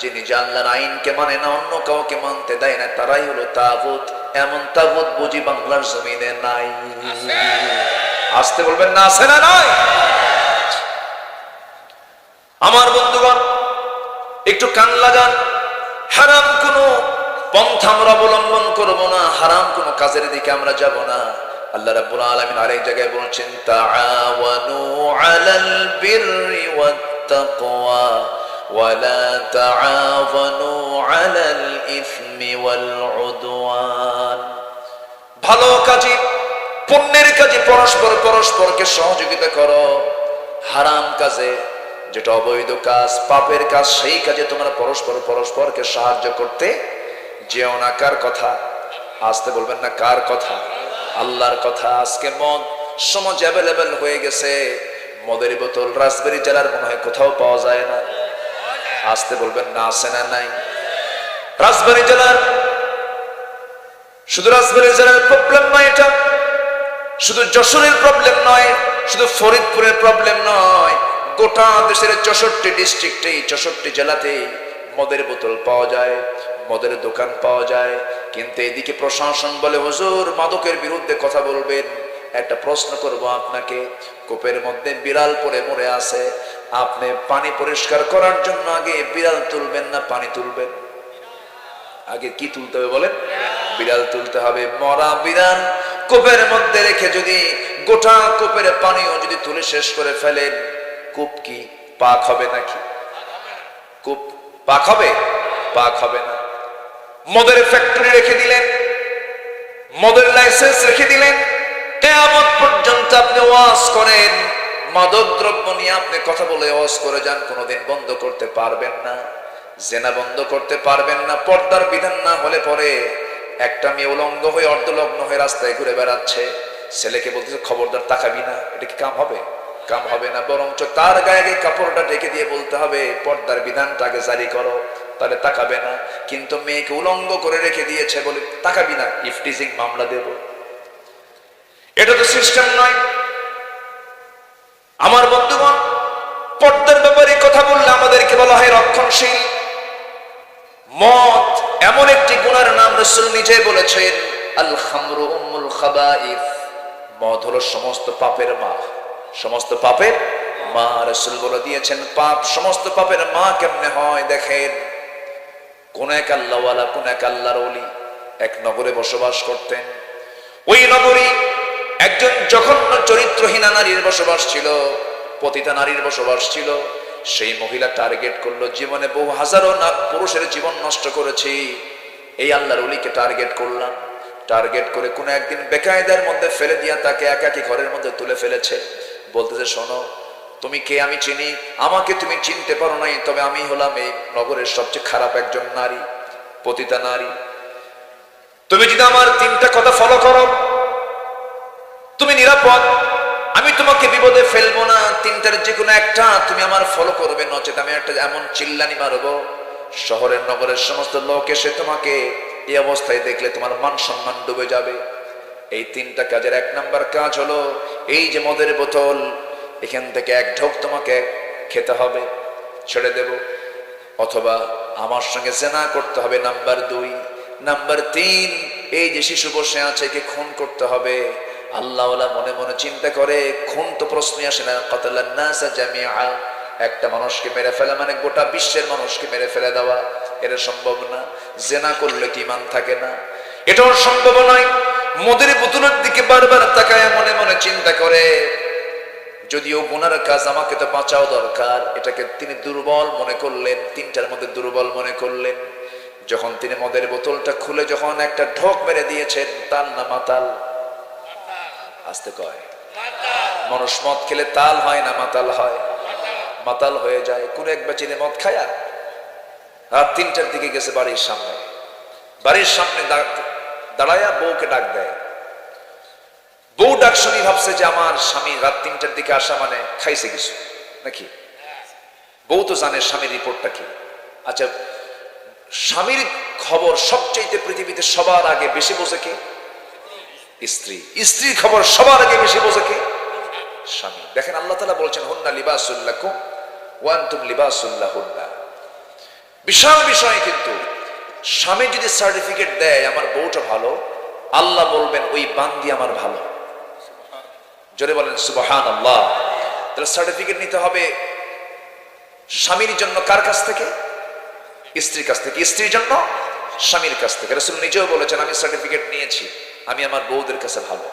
যে নিজে আল্লাহর আইনকে মানে না, অন্য কাউকে মানতে দেয় না, তারাই হলো তাগুত। এমন তাগুত বুঝি বাংলার জমিনে নাই? আসতে বলবেন না, আছে না নাই? আমার বন্ধুগণ একটু কান লাগান। হারাম কোনো পন্থা আমরা অবলম্বন করব না, হারাম কোনো কাজের দিকে আমরা যাব না। আল্লাহ রাব্বুল আলামিন আরেক জায়গায় বলছেন, তাআওয়ানু আলাল বিররি ওয়াত তাকওয়া ওয়া লা তাআওয়ানু আলাল ইসমি ওয়াল উদওয়ান। ভালো কাজে, পুণ্যের কাজে পরস্পরকে সহযোগিতা করো, হারাম কাজে, যেটা অবৈধ কাজ, পাপের কাজ, সেই কাজে তোমরা পরস্পরকে সাহায্য করতে যেও না। কার কথা? আসতে বলবেন না, কার কথা? আল্লাহর কথা। আজকে মদ সমাজ অ্যাভেলেবেল হয়ে গেছে, মদের বোতল রাজবাড়ী জেলার মনে হয় কোথাও পাওয়া যায় না। আসতে বলবেন না, আছে না নাই? রাজবাড়ী জেলার, শুধু রাজবাড়ী জেলার প্রবলেম নয় এটা, শুধু যশোরের প্রবলেম নয়, শুধু ফরিদপুরের প্রবলেম নয়, গোটা দেশের 64 ডিস্ট্রিক্টে, 64 জেলাতে মদের বোতল পাওয়া যায়, মদের দোকান পাওয়া যায়। কিন্তু এদিকে প্রশাসন বলে, হুজুর মাদকের বিরুদ্ধে কথা বলবেন। একটা প্রশ্ন করব আপনাকে, কূপের মধ্যে বিড়াল পড়ে মরে আছে, আপনি পানি পরিষ্কার করার জন্য আগে বিড়াল তুলবেন না পানি তুলবেন? আগে কি তুলতে হবে বলেন? বিড়াল তুলতে হবে। মরা বিড়াল কূপের মধ্যে রেখে যদি গোটা কূপের পানিও যদি তুলে শেষ করে ফেলেন, কূপ কি পাক হবে নাকি? কূপ পাক হবে? পাক হবে না। মদের ফ্যাক্টরি রেখে দিলেন, মদের লাইসেন্স রেখে দিলেন, কিয়ামত পর্যন্ত আপনি ওয়াজ করেন, মাদক দ্রব্য নিয়ে আপনি কথা বলে ওয়াজ করে যান, কোনোদিন বন্ধ করতে পারবেন না। জেনা বন্ধ করতে পারবেন না। পর্দার বিধান না হলে পরে একটা মেয়ে উলঙ্গ হয়ে অর্ধলগ্ন হয়ে রাস্তায় ঘুরে বেড়াচ্ছে, ছেলেকে বলতেছে খবরদার তাকাবি না, এটা কি কাম হবে? কাম হবে না। বরঞ্চ তার গায়ে কাপড়টা ঢেকে দিয়ে বলতে হবে পর্দার বিধানটাকে জারি করো, তাহলে তাকাবে না। কিন্তু মেয়েকে উলঙ্গ করে রেখে দিয়েছে বলে তাকাবি না, ইফটিজিং মামলা দেব। এটা তো সিস্টেম নয়। আমার বন্ধুগণ, পর্দার ব্যাপারে কথা বললে আমাদেরকে বলা হয় রক্ষণশীল। মদ এমন একটি গুনার নাম, রাসূল নিজে বলেছেন, আল খামরু উম্মুল খাবাইস। মদ হলো সমস্ত পাপের মা, সমস্ত পাপের মা। রাসূল বলে দিয়েছেন, পাপ, সমস্ত পাপের মা কেমনে হয় দেখেন। কোন এক আল্লাহওয়ালা, কোন এক আল্লাহর ওলি এক নগরে বসবাস করতেন। ওই নগরী একজন জঘন্য চরিত্রহীনা নারীর বসবাস ছিল, পতিতা নারীর বসবাস ছিল। সেই মহিলা টার্গেট করলো, জীবনে বহু হাজারো পুরুষের জীবন নষ্ট করেছি, এই আল্লাহর ওলিকে টার্গেট করলাম। টার্গেট করে কোন একদিন বেকায়দার মধ্যে ফেলে দিয়া তাকে একাকী ঘরের মধ্যে তুলে ফেলেছে। বলতেছে, শোনো, তুমি কে আমি চিনি, আমাকে তুমি চিনতে পারো নাই, তবে আমি হলাম এই নগরের সবচেয়ে খারাপ একজন নারী, পতিতা নারী। তুমি যদি আমার 3টা কথা ফলো করো, তুমি নিরাপদ, আমি তোমাকে বিপদে ফেলবো না। 3টার যে কোনো একটা তুমি আমার ফলো করবে, নচেত আমি একটা এমন চিল্লানি মারবো, শহরের নগরের সমস্ত লোক এসে তোমাকে এই অবস্থায় দেখলে তোমার মান সম্মান ডুবে যাবে। এই 3টা কাজের 1 নাম্বার কাজ হলো, এই যে মদের বোতল, এখান থেকে 1 ঢোক তোমাকে খেতে হবে, ছেড়ে দেব, অথবা আমার সঙ্গে জেনা করতে হবে। নাম্বার 2। নাম্বার 3, এই যে শিশু বসে আছে একে খুন করতে হবে। আল্লাহওয়ালা মনে মনে চিন্তা করে, খুন তো প্রশ্নই আসে না, কাতালান নাস জামিআ, একটা মানুষকে মেরে ফেলা মানে গোটা বিশ্বের মানুষকে মেরে ফেলে দেওয়া, এটা সম্ভব না। জেনা করলে কি ইমান থাকে না? এটাও সম্ভব নয়। মদের বোতলের দিকে বারবার তাকায় মনে মনে চিন্তা করে, যদিও গুনার কাজ, আমাকে তো বাঁচাও দরকার। এটাকে তিনি দুর্বল মনে করলেন, তিনটার মধ্যে দুর্বল মনে করলেন। যখন তিনি মদের বোতলটা খুলে যখন একটা ঢোক মেরে দিয়েছেন, তাল না মাতাল? আসতে কয়, মানুষ মদ খেলে তাল হয় না মাতাল হয়? মাতাল হয়ে যায়। কোন এক বেচিনে মদ খায়া রাত 3টার দিকে গেছে বাড়ির সামনে, বাড়ির সামনে দাঁড়ায়া বউকে ডাক দেয়। বউ ডাক শুনি ভাবছে যে আমার স্বামী রাত 3টার দিকে আসা মানে খাইছে কিছু নাকি। বউ তো জানে স্বামীর রিপোর্টটা কি। আচ্ছা, স্বামীর খবর সবচেয়ে পৃথিবীতে সবার আগে বেশি বোঝে কে? স্ত্রী। স্ত্রীর খবর সবার আগে বেশি বোঝে কে? স্বামী। দেখেন আল্লাহ তাআলা বলছেন, হুন্না লিবাসুল লাকুম ওয়া আনতুম লিবাসুল লাহুন্না। বিশাল বিষয়। কিন্তু স্বামী যদি সার্টিফিকেট দেয় আমার বউটা ভালো, আল্লাহ বলবেন ওই বান্দি আমার ভালো। জোরে বলেন সুবহানাল্লাহ। তাহলে সার্টিফিকেট নিতে হবে স্বামীর জন্য কার কাছ থেকে? স্ত্রীর কাছ থেকে। স্ত্রীর জন্য স্বামীর কাছ থেকে। রাসূল নিজেও বলেছেন, আমি সার্টিফিকেট নিয়েছি, আমি আমার বউদের কাছে ভালো।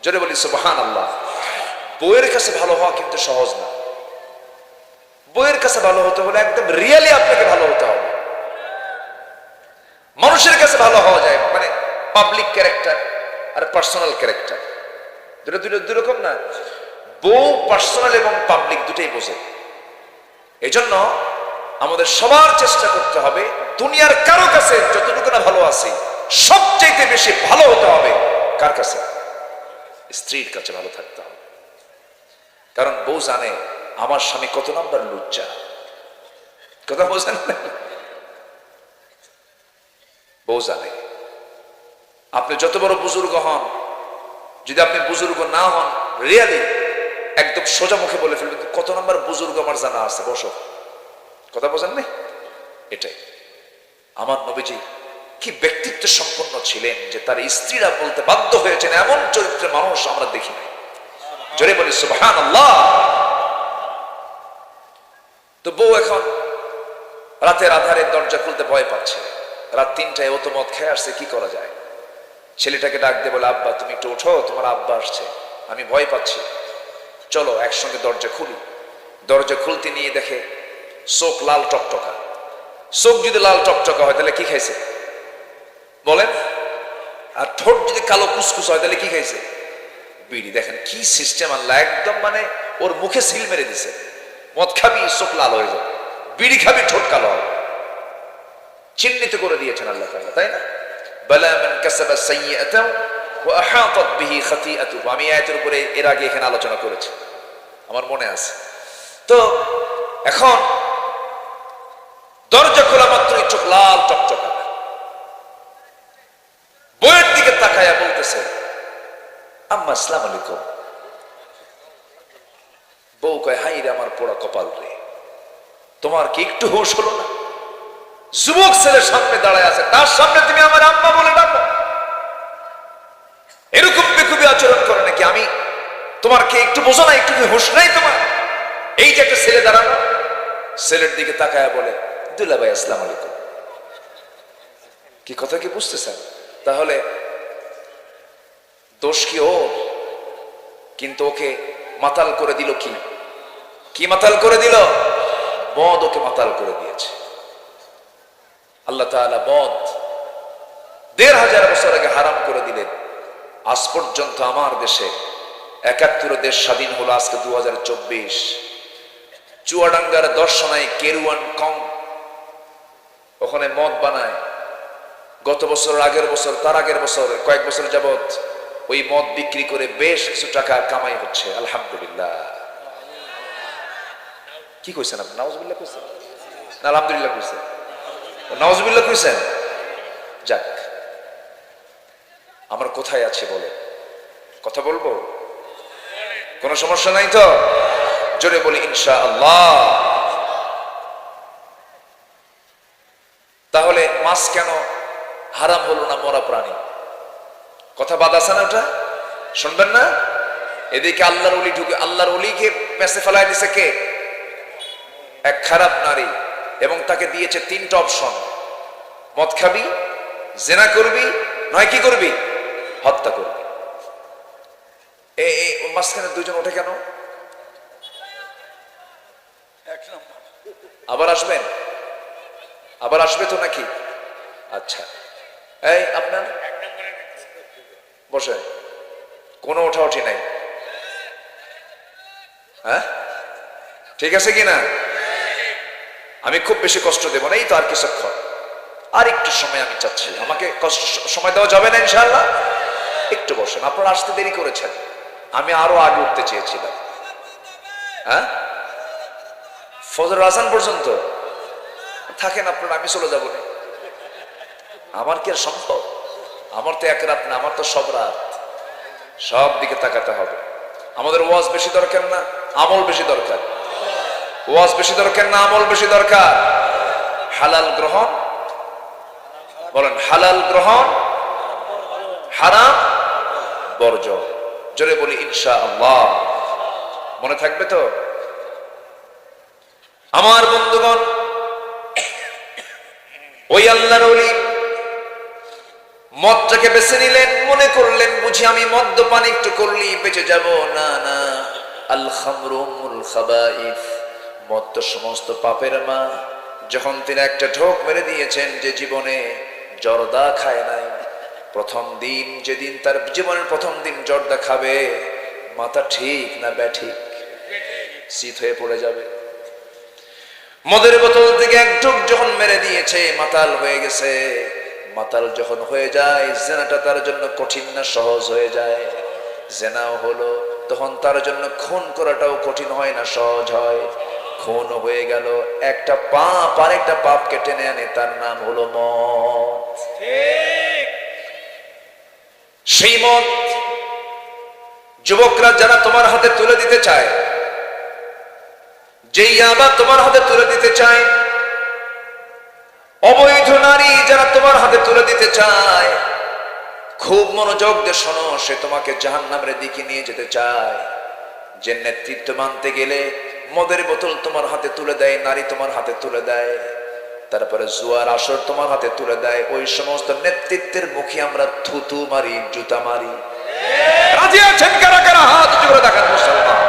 জোরে বলি সুবহানাল্লাহ। বউয়ের কাছে ভালো হওয়া কিন্তু সহজ না। বউয়ের কাছে ভালো হতে হলে একদম রিয়েলি আপনাকে ভালো হতে হবে। মানুষের কাছে ভালো হওয়া যায় মানে পাবলিক ক্যারেক্টার আর পার্সোনাল ক্যারেক্টার, দুই রকম না। বউ পার্সোনাল এবং পাবলিক দুটোই বোঝে। এই জন্য আমাদের সবার চেষ্টা করতে হবে দুনিয়ার কারো কাছে যতটুকু না ভালো আছে, সবচেয়ে বেশি ভালো হতে হবে কার কাছে? স্ত্রীর কাছে ভালো থাকতে হবে। কারণ বউ জানে আমার স্বামী কত নম্বর লুচ্চা। কথা বোঝেন? বউ জানে। আপনি যত বড় বুজুর্গ হন, যদি আপনি বুজুর্গ না হন, রিয়ালি একদম সোজা মুখে বলে ফেলবেন কত নম্বর বুজুর্গ আমার জানা আছে, বসো। কথা বোঝেন না? এটাই। আমার নবীজি কি ব্যক্তিত্ব সম্পন্ন ছিলেন যে তার স্ত্রীরা বলতে বাধ্য হয়েছেন, এমন চরিত্রের মানুষ আমরা দেখি নাই। জোরে বলি সুবহানাল্লাহ। তো বউ এখন রাতের আধারে দরজা খুলতে ভয় পাচ্ছে। রাত 3টায় ও তো মদ খেয়ে আসছে, কি করা যায়? ছেলেটাকে ডাক দিয়ে বলে, আব্বা তুমি একটু ওঠো, তোমার আব্বা আসছে, আমি ভয় পাচ্ছি, চলো একসঙ্গে দরজা খুলি। দরজা খুলতে নিয়ে দেখে চোখ লাল টকটকা। চোখ যদি লাল টকটকা হয় তাহলে কি খাইছে বলেন? আর ঠোঁট যদি কালো কুসকুস হয় তাহলে কি খাইছে? বিড়ি। দেখেন কি সিস্টেম আল্লাহ, একদম মানে ওর মুখে সিল মেরে দিছে। মদ খাবি চোখ লাল হয়ে যাবে, বিড়ি খাবি ঠোঁট কালো হবে, চিহ্নিত করে দিয়েছেন আল্লাহ তাআলা, তাই না? বালা মান কাসাবা সাইয়্যাতান ওয়া আহাতাত বিহি খাতিআতুহু। আমি আয়াতের উপরে এর আগে এখানে আলোচনা করেছি, আমার মনে আছে। তো এখন দরজা খোলা মাত্রই চোখ লাল টকটকা। বইয়ের দিকে তাকায়া বলতেছে, আম্মা আসসালামু আলাইকুম। বউ কয়, হাই রে আমার পোড়া কপাল রে, তোমার কি একটু হুঁশ হলো না? যুবক ছেলের সামনে দাঁড়ায় আছে, তার সামনে তুমি আমার আম্মা বলে ডাকো? এরকম বেকুবি আচরণ করে নাকি? আমি তোমার কি একটু বোঝো না, একটু হুঁশ নাই তোমার? এই যে একটা ছেলে দাঁড়ানো, ছেলের দিকে তাকায়া বলে, দুলা ভাই আসসালামু আলাইকুম। কি কথা কি বুঝতেছেন? তাহলে দোষ কি ওর? কিন্তু ওকে মাতাল করে দিল কি? কি মাতাল করে দিল? মদ ওকে মাতাল করে দিয়েছে। আল্লাহ তাআলা মদ ১৫০০ বছর আগে হারাম করে দিলেন। আজ পর্যন্ত আমার দেশে ৭১ দেশ স্বাধীন হলো, আজকে ২০২৪। চুয়াডাঙ্গার দর্শনায় কেরুয়ান কং, ওখানে মদ বানায়। গত বছর, আগের বছর, তার আগের বছর, কয়েক বছর যাবত ওই মদ বিক্রি করে বেশ কিছু টাকা কামাই হচ্ছে, আলহামদুলিল্লাহ। কি কইছেন আপনি? নাউজুবিল্লাহ কইছেন না আলহামদুলিল্লাহ কইছেন? নাউজুবিল্লাহ কইছেন? যাক, আমার কোথায় আছে বলে কথা বলবো, কোনো সমস্যা নাই তো? জোরে বলি ইনশাআল্লাহ। তাহলে মাছ কেন হারাম হলো না? মরা প্রাণী, কথা বাদ আছে না? ওটা শুনবেন না? এদিকে আল্লাহর ওলি ঢুকে, আল্লাহর ওলিকে পেছে ফেলায় দিছে কে? এক খারাপ নারী, এবং তাকে দিয়েছে তিনটা অপশন, মদ খাবি, জেনা করবি, নয় কি করবি, হত্যা করবি। মাঝখানে দুইজন ওঠে কেন? আবার আসবেন? আবার আসবে তো নাকি? আচ্ছা, এই আপনার বসে, কোনো ওঠাউঠি নাই, হ্যাঁ ঠিক আছে কিনা? আমি খুব বেশি কষ্ট দেব না, এই তো আর কিছুক্ষণ, আর একটু সময় আমি চাচ্ছি, আমাকে কষ্ট সময় দেওয়া যাবে না ইনশাআল্লাহ? একটু বসেন, আপনারা আসতে দেরি করেছেন, আমি আরো আগে উঠতে চেয়েছিলাম। হ্যাঁ, ফজর আজান পর্যন্ত থাকেন আপনারা, আমি চলে যাবো না। আমার কি আর সম্ভব? আমার তো এক রাত না, আমার তো সব রাত, সব দিকে তাকাতে হবে। আমাদের ওয়াজ বেশি দরকার না আমল বেশি দরকার? ওয়াজ বেশি দরকার না আমল বেশি দরকার? হালাল গ্রহণ, বলেন হালাল গ্রহণ, হারাম বর্জন। জোরে বলি ইনশাআল্লাহ। মনে থাকবে তো? আমার বন্ধুগণ, ওই আল্লাহর ওলি মদটাকে বেছে নিলেন, মনে করলেন বুঝি আমি মদ্যপান একটু করলেই বেঁচে যাব। না না, আল খামরু উম্মুল খাবাইস, মদ তো সমস্ত পাপের মা। যখন তিনি একটা ঢোক মেরে দিয়েছেন, যে জীবনে জর্দা খায় নাই, প্রথম দিন যেদিন তার জীবনের প্রথম দিন জর্দা খাবে, মাথা ঠিক না ব্যাঠিক, শীত হয়ে পড়ে যাবে। মদের বোতল থেকে এক ঢোক যখন মেরে দিয়েছে, মাতাল হয়ে গেছে। মাতাল যখন হয়ে যায়, জেনাটা তার জন্য কঠিন না সহজ হয়ে যায়? জেনাও হলো, তখন তার জন্য খুন করাটাও কঠিন হয় না সহজ হয়? খুন হয়ে গেল, একটা পাপ আর একটা পাপকে টেনে আনে, তার নাম হলো মদ। সেই মদ যুবকরা যারা তোমার হাতে তুলে দিতে চায়, যেই আবার তোমার হাতে তুলে দিতে চায়, অবৈধ নারী যারা তোমার হাতে তুলে দিতে চায়, খুব মনোযোগ দিয়ে শোনো, সে তোমাকে জাহান্নামের দিকে নিয়ে যেতে চায়। যে নেতৃত্ব মানতে গেলে মদের বোতল তোমার হাতে তুলে দেয়, নারী তোমার হাতে তুলে দেয়, তারপরে জুয়ার আসর তোমার হাতে তুলে দেয়, ওই সমস্ত নেতৃত্বের মুখে আমরা থুতু মারি, জুতা মারি। রাজি আছেন কারা কারা? হাত উঁচু করে দেখান মুসলমান।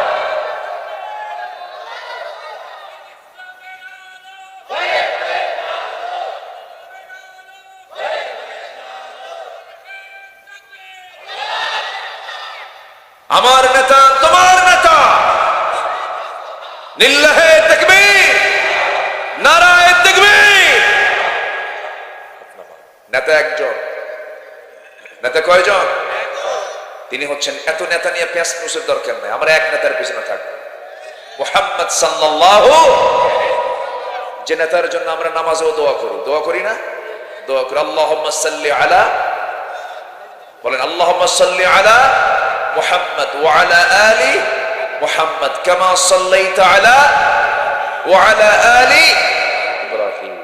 আমার নেতা, তোমার নেতা, লিল্লাহে তাকবীর, নারায়ে তাকবীর। নেতা একজন, নেতা কয়জন? তিনি হচ্ছেন, এত নেতা নিয়ে পেঁয়াজ নুসের দরকার নাই, আমরা এক নেতার পিছনে থাকবো, মুহাম্মদ সাল্লাল্লাহু। যে নেতার জন্য আমরা নামাজেও দোয়া করি, দোয়া করি না? দোয়া করি আল্লাহুম্মা সাল্লি আলা, বলেন আল্লাহুম্মা সাল্লি আলা মুহাম্মদ ওয়া আলা আলি মুহাম্মদ কামা সাল্লাইতা আলা ওয়া আলা আলি ইব্রাহিম।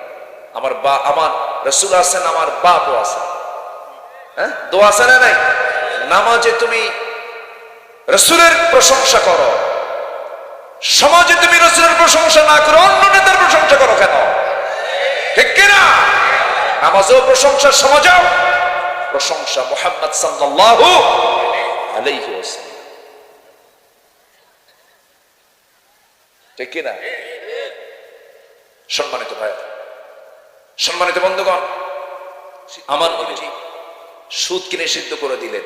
আমার রাসূল আছেন, আমার বাপও আছে। হ্যাঁ, দোয়া আছে না নাই? নামাজে তুমি রাসূলের প্রশংসা করো, সমাজে তুমি রাসূলের প্রশংসা না করো, অন্য নেতার প্রশংসা করো কেন? ঠিক কিনা? নামাজেও প্রশংসা, সমাজেও প্রশংসা, মুহাম্মদ সাল্লাল্লাহু আলাইহি ওয়াসাল্লাম। ঠিক কিনা? সম্মানিত ভাই, সম্মানিত বন্ধুগণ, আমার নবীজি সুদকে নিষিদ্ধ করে দিলেন,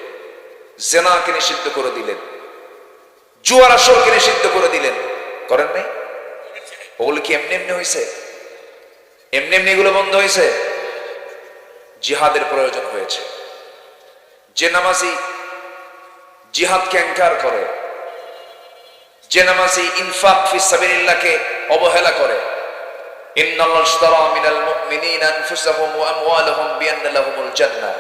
জেনাকে নিষিদ্ধ করে দিলেন, জুয়ার আসরকে নিষিদ্ধ করে দিলেন। করেন নাই? ওগুলো কি এমনি এমনি হয়েছে? এমনি এমনি এগুলো বন্ধ হয়েছে? জিহাদের প্রয়োজন হয়েছে। যে নামাজি জিহাদকে ইনকার করে, যে নামাজি ইনফাক ফি সাবিলিল্লাহকে অবহেলা করে, ইন্নাল্লাহ ইশতারা মিনাল মুমিনিনা আনফুসাহুম ওয়া আমওয়ালাহুম বিআন্না লাহুমুল জান্নাহ।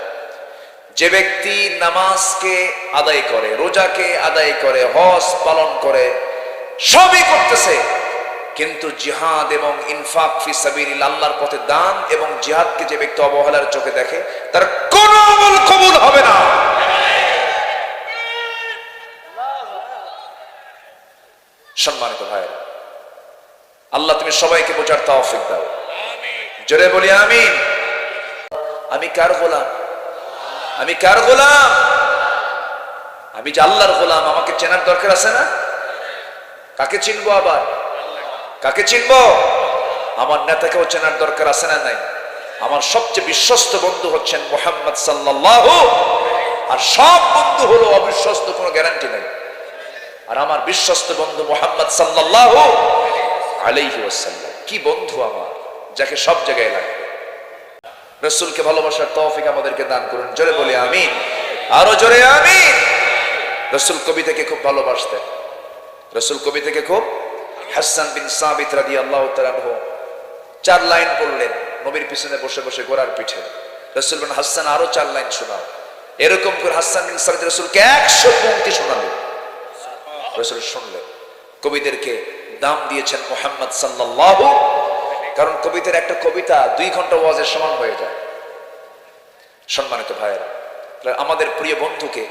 যে ব্যক্তি নামাজকে আদায় করে, রোজাকে আদায় করে, হজ পালন করে, সবই করতেছে, কিন্তু জিহাদ এবং ইনফাক ফি সাবিলিল্লাহ, আল্লাহর পথে দান এবং জিহাদকে যে ব্যক্তি অবহেলার চোখে দেখে, তার কোনো আমল কবুল হবে না। সম্মানিত ভাইয়েরা, আল্লাহ তুমি সবাইকে বোঝার তৌফিক দাও। জোরে বলি আমিন। আমি কার গোলাম? আমি কার গোলাম? আমি যে আল্লাহর গোলাম, আমাকে চেনার দরকার আছে না? কাকে চিনবো? আবার কাকে চিনবো? আমার নেতাকেও চেনার দরকার আছে না নাই? আমার সবচেয়ে বিশ্বস্ত বন্ধু হচ্ছেন মুহাম্মদ সাল্লাল্লাহু, আর সব বন্ধু হলো অবিশ্বস্ত, কোনো গ্যারান্টি নাই। আর আমার বিশ্বস্ত বন্ধু মুহাম্মদ সাল্লাল্লাহু আলাইহি ওয়াসাল্লাম, কি বন্ধু আমার, যাকে সব জায়গায় লাগবে। রাসূলকে ভালোবাসার তৌফিক আমাদেরকে দান করুন। জোরে বলি আমিন, আরো জোরে আমিন। রাসূল কবিতাকে খুব ভালোবাসতেন। রাসূল কবিতাকে খুব, হাসান বিন সাবিত রাদিয়াল্লাহু তাআলা আনহু 4 লাইন পড়লেন নবীর পিছনে বসে বসে ঘোড়ার পিঠে। রাসূল বলেন, হাসান আরো 4 লাইন শোনাও। এরকম করে হাসান বিন সাবিত রাসূলকে 100 পংক্তি শোনালেন। রাসূল শুনলেন। কবিদেরকে দাম দিয়েছেন মুহাম্মদ সাল্লাল্লাহু, কারণ কবিতার একটা কবিতা 2 ঘন্টা ওয়াজের সমান হয়ে যায়। সম্মানিত ভাইয়েরা, আমাদের প্রিয় বন্ধুকে,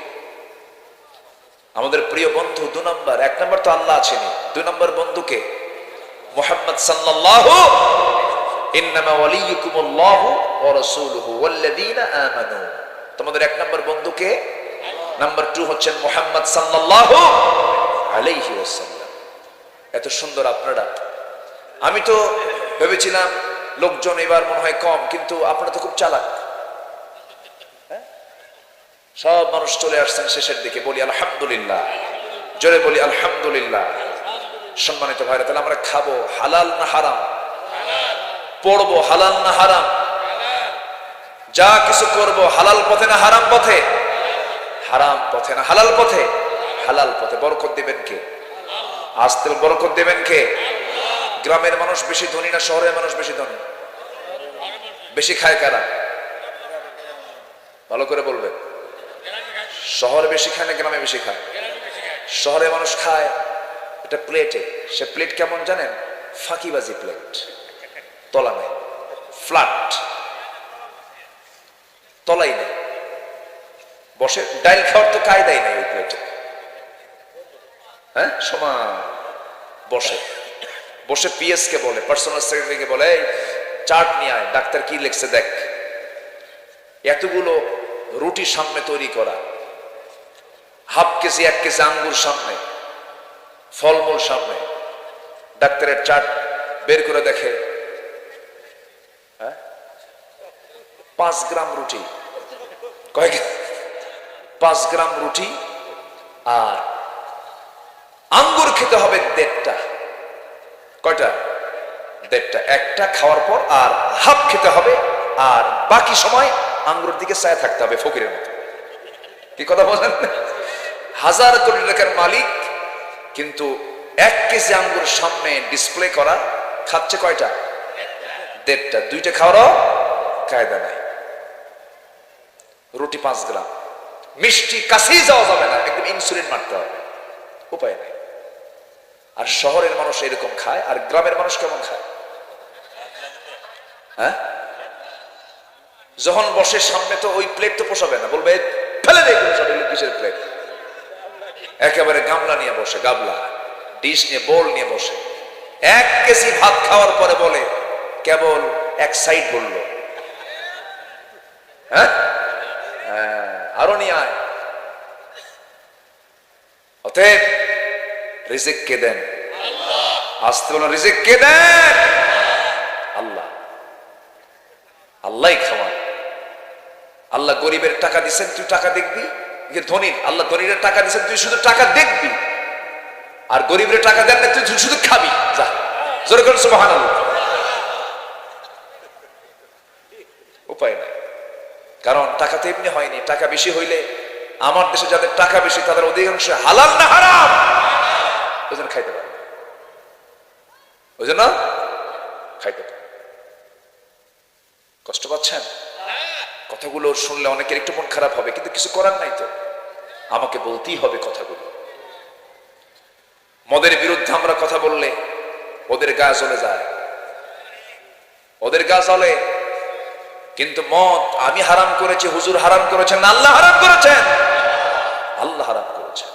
আমাদের প্রিয় বন্ধু 2 নম্বর, 1 নম্বর তো আল্লাহ আছেনই, 2 নম্বর বন্ধুকে মুহাম্মদ সাল্লাল্লাহু, ইন্নামা ওয়ালিয়ুকুমুল্লাহু ওয়া রাসূলুহু ওয়াল্লাযীনা আমানু। তোমাদের 1 নম্বর বন্ধুকে, নাম্বার 2 হচ্ছেন মুহাম্মদ সাল্লাল্লাহু আলাইহি ওয়াসাল্লাম। এত সুন্দর আপনারা। আমি তো ভেবেছিলাম লোকজন এবার মনে হয় কম, কিন্তু আপনারা তো খুব চালাক। সব মানুষ চলে আসছেন শেষের দিকে। বলি আলহামদুলিল্লাহ, জোরে বলি আলহামদুলিল্লাহ। সম্মানিত ভাইরা, তাহলে আমরা খাবো হালাল না হারাম? পড়বো হালাল না হারাম? যা কিছু করব হালাল পথে না হারাম পথে? হারাম পথে না হালাল পথে? হালাল পথে। বরকত দিবেন কে? আস্তে বরকত দিবেন কে? গ্রামের মানুষ বেশি ধনী না শহরের মানুষ বেশি ধনী? বেশি খায় কারা? ভালো করে বলবেন। শহরে বেশি খায় না গ্রামে বেশি খায়? শহরে মানুষ খায় এটা প্লেটে। সে প্লেট কেমন জানেন? ফাঁকিবাজি প্লেট, তলা নেই, ফ্ল্যাট, তলাই নেই, বসে ডাইল খাওয়ার তো কায়দাই নেই ওই প্লেটে। হ্যাঁ, সমান বসে বসে পিএস কে বলে, পার্সোনাল সেক্রেটারিকে বলে, চার্ট নিয়ে আয়, ডাক্তার কি লিখছে দেখ। এতগুলো রুটি সামনে তৈরি করা, হাফ কেজি 1 কেজি আঙ্গুর সামনে, ফলমূল সামনে, ডাক্তারের চার্ট বের করে দেখে 5 গ্রাম রুটি, কয়েক 5 গ্রাম রুটি আর আঙ্গুর খেতে হবে 1.5টা। কয়টা? 1.5টা। একটা খাওয়ার পর আর হাফ খেতে হবে, আর বাকি সময় আঙ্গুরের দিকে চায় থাকতে হবে ফকিরের মতো। কি কথা বলেন? 1000 কোটি টাকার মালিক, কিন্তু 1 কেজি আঙ্গুর সামনে ডিসপ্লে করা, খাচ্ছে কয়টা? 1.5টা। 2টা খাওয়ারও কায়দা নাই। রুটি 5 গ্রাম, মিষ্টি কাছেই যাওয়া যাবে না, একদম ইনসুলিন মারতে হবে, উপায় নাই। আর শহরের মানুষ এরকম খায়, আর গ্রামের মানুষ কেমন খায়? হ্যাঁ, যখন বসে সামনে তো ওই প্লেট তো পোষাবে না, বলবে ফেলে দেয় কিসের প্লেট। একেবারে গামলা নিয়ে বসে, গাবলা ডিশ নিয়ে, বোল নিয়ে বসে। 1 কেজি ভাত খাওয়ার পরে বলে কেবল 1 সাইড বললো, হ্যাঁ আরো নিয়ে আয়। অতএব রিজিক কে দেন? আসতে বলো, রিজিক কে দেন? আল্লাহ। আল্লাহই খাওয়ান। আল্লাহ গরিবের টাকা দিচ্ছেন, তুই টাকা দেখবি। ধনীর, আল্লাহ ধনীর টাকা দিচ্ছেন, তুই শুধু টাকা দেখবি। আর গরিবের টাকা দেন না, তুই শুধু খাবি। যা, জোরে করে সুবহানাল্লাহ। উপায় নাই, কারণ টাকা তো এমনি হয়নি। টাকা বেশি হইলে, আমার দেশে যাদের টাকা বেশি তাদের অধিকাংশ হালাল না হারাম, ওই জন্য খাইতে পারে, ওই জন্য খাইতে পারে। কষ্ট পাচ্ছেন? কথাগুলো শুনলে অনেকের একটু মন খারাপ হবে, কিন্তু কিছু করার নাই তো, আমাকে বলতেই হবে কথাগুলো। মদের বিরুদ্ধে আমরা কথা বললে ওদের গা জ্বলে যায়, ওদের গা জ্বলে। কিন্তু মদ আমি হারাম করেছি, হুজুর হারাম করেছেন না, আল্লাহ হারাম করেছেন? আল্লাহ হারাম করেছেন।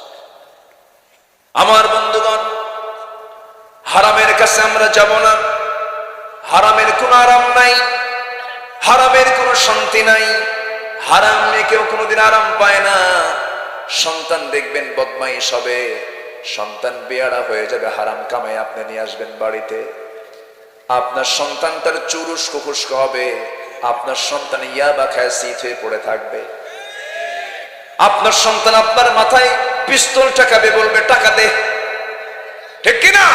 আমার বন্ধুগণ, হারামের কাছে আমরা যাব না। হারামের কোনো আরাম নাই, হারামের কোনো শান্তি নাই। হারাম নিয়ে কেউ কোনোদিন আরাম পায় না। সন্তান দেখবেন বদমাইশ হবে, সন্তান বেয়াড়া হয়ে যাবে, হারাম কামাই আপনি নিয়ে আসবেন বাড়িতে। আপনার সন্তানটার চুরুস কুকুস্ক হবে, আপনার সন্তান ইয়াবা খায় শীত হয়ে পড়ে থাকবে। আপনার সন্তান আপনার মাথায় পিস্তল ঠেকাবে, বলবে টাকা দে, ঠিক কিনা?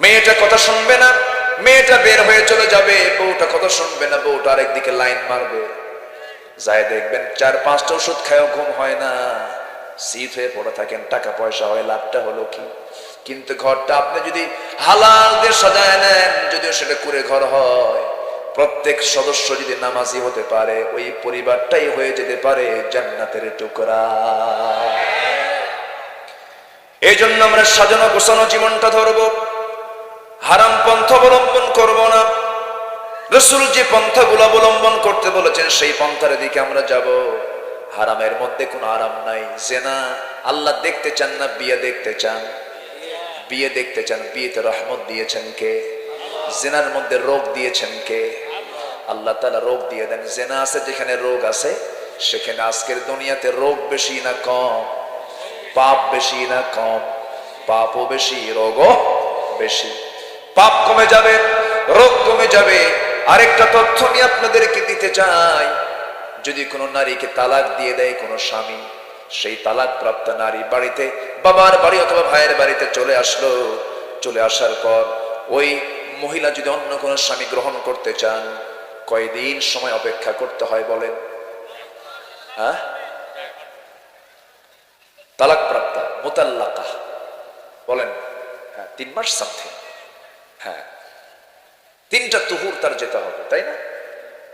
মেয়েটা কথা শুনবে না, মেয়েটা বের হয়ে চলে যাবে, বউটা কথা শুনবে না, বউটা আরেকদিকে লাইন মারবে। যাই দেখবেন 4-5টা ওষুধ খায়ও ঘুম হয় না, শীত হয়ে পড়ে থাকেন, টাকা পয়সা হয়, লাভটা হলো কি? কিন্তু ঘরটা আপনি যদি হালাল দিয়ে সাজায় নেন, যদিও সেটা কুঁড়ে ঘর হয়, প্রত্যেক সদস্য যদি নামাজি হতে পারে, ওই পরিবারটাই হয়ে যেতে পারে জান্নাতের টুকরা। এই জন্য আমরা সাজানো গোছানো জীবনটা ধরবো, হারাম পন্থা অবলম্বন করব না। রাসূল যে পন্থাগুলো অবলম্বন করতে বলেছেন সেই পন্থার দিকে আমরা যাব। হারামের মধ্যে কোনো আরাম নাই। জেনা আল্লাহ দেখতে চান না, বিয়ে দেখতে চান? বিয়ে দেখতে চান। বিয়েতে রহমত দিয়েছেন কে? জেনার মধ্যে রোগ দিয়েছেন কে? আল্লাহ তাআলা রোগ দিয়ে দেন। জেনা আছে যেখানে রোগ আছে, সেখানে আজকের দুনিয়াতে রোগ বেশি না কম? পাপ বেশি না কম? পাপও বেশি, রোগও বেশি। পাপ কমে যাবে, রোগ কমে যাবে। আরেকটা তথ্য আমি আপনাদেরকে দিতে চাই, যদি কোনো নারীকে তালাক দিয়ে দেয় কোনো স্বামী, সেই তালাক প্রাপ্ত নারী বাড়িতে, বাবার বাড়ি অথবা ভাইয়ের বাড়িতে চলে আসলো, চলে আসার পর ওই মহিলা যদি অন্য কোনো স্বামী গ্রহণ করতে চান, কয়দিন সময় অপেক্ষা করতে হয় বলেন? হ্যাঁ, তালাক প্রাপ্তা মুতাল্লাকা বলেন? হ্যাঁ, 3 মাস সামথিং। হ্যাঁ, 3টা তুহুর তার যেতে হবে, তাই না?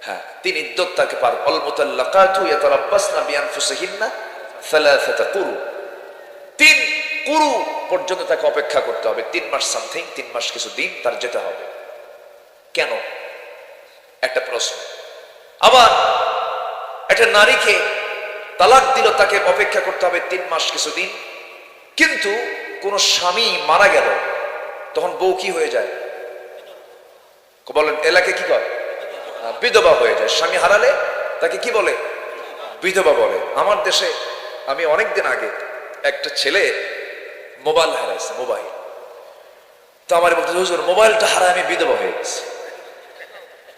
হ্যাঁ, 3 ইদ্দত তাকে পার। আল মুতাল্লাকাতু ইয়াতারাব্বাসনা বিআনফুসিহিন্না 3 কুরু। 3 কুরু পর্যন্ত তাকে অপেক্ষা করতে হবে। 3 মাস সামথিং, 3 মাস কিছু দিন তার যেতে হবে। কেন? একটা প্রশ্ন। আবার একটা নারীকে তালাক দিল, তাকে অপেক্ষা করতে হবে 3 মাস কিছু দিন। কিন্তু কোন স্বামী মারা গেল, তখন বউ কি হয়ে যায় বলেন? এলাকায় কি কয়? বিধবা হয়ে যায়। স্বামী হারালে তাকে কি বলে? বিধবা বলে। আমার দেশে আমি অনেকদিন আগে একটা ছেলে মোবাইল হারাইছে, মোবাইল। তো আমার বলতে, হুজুর মোবাইলটা হারায় আমি বিধবা হয়ে গেছি।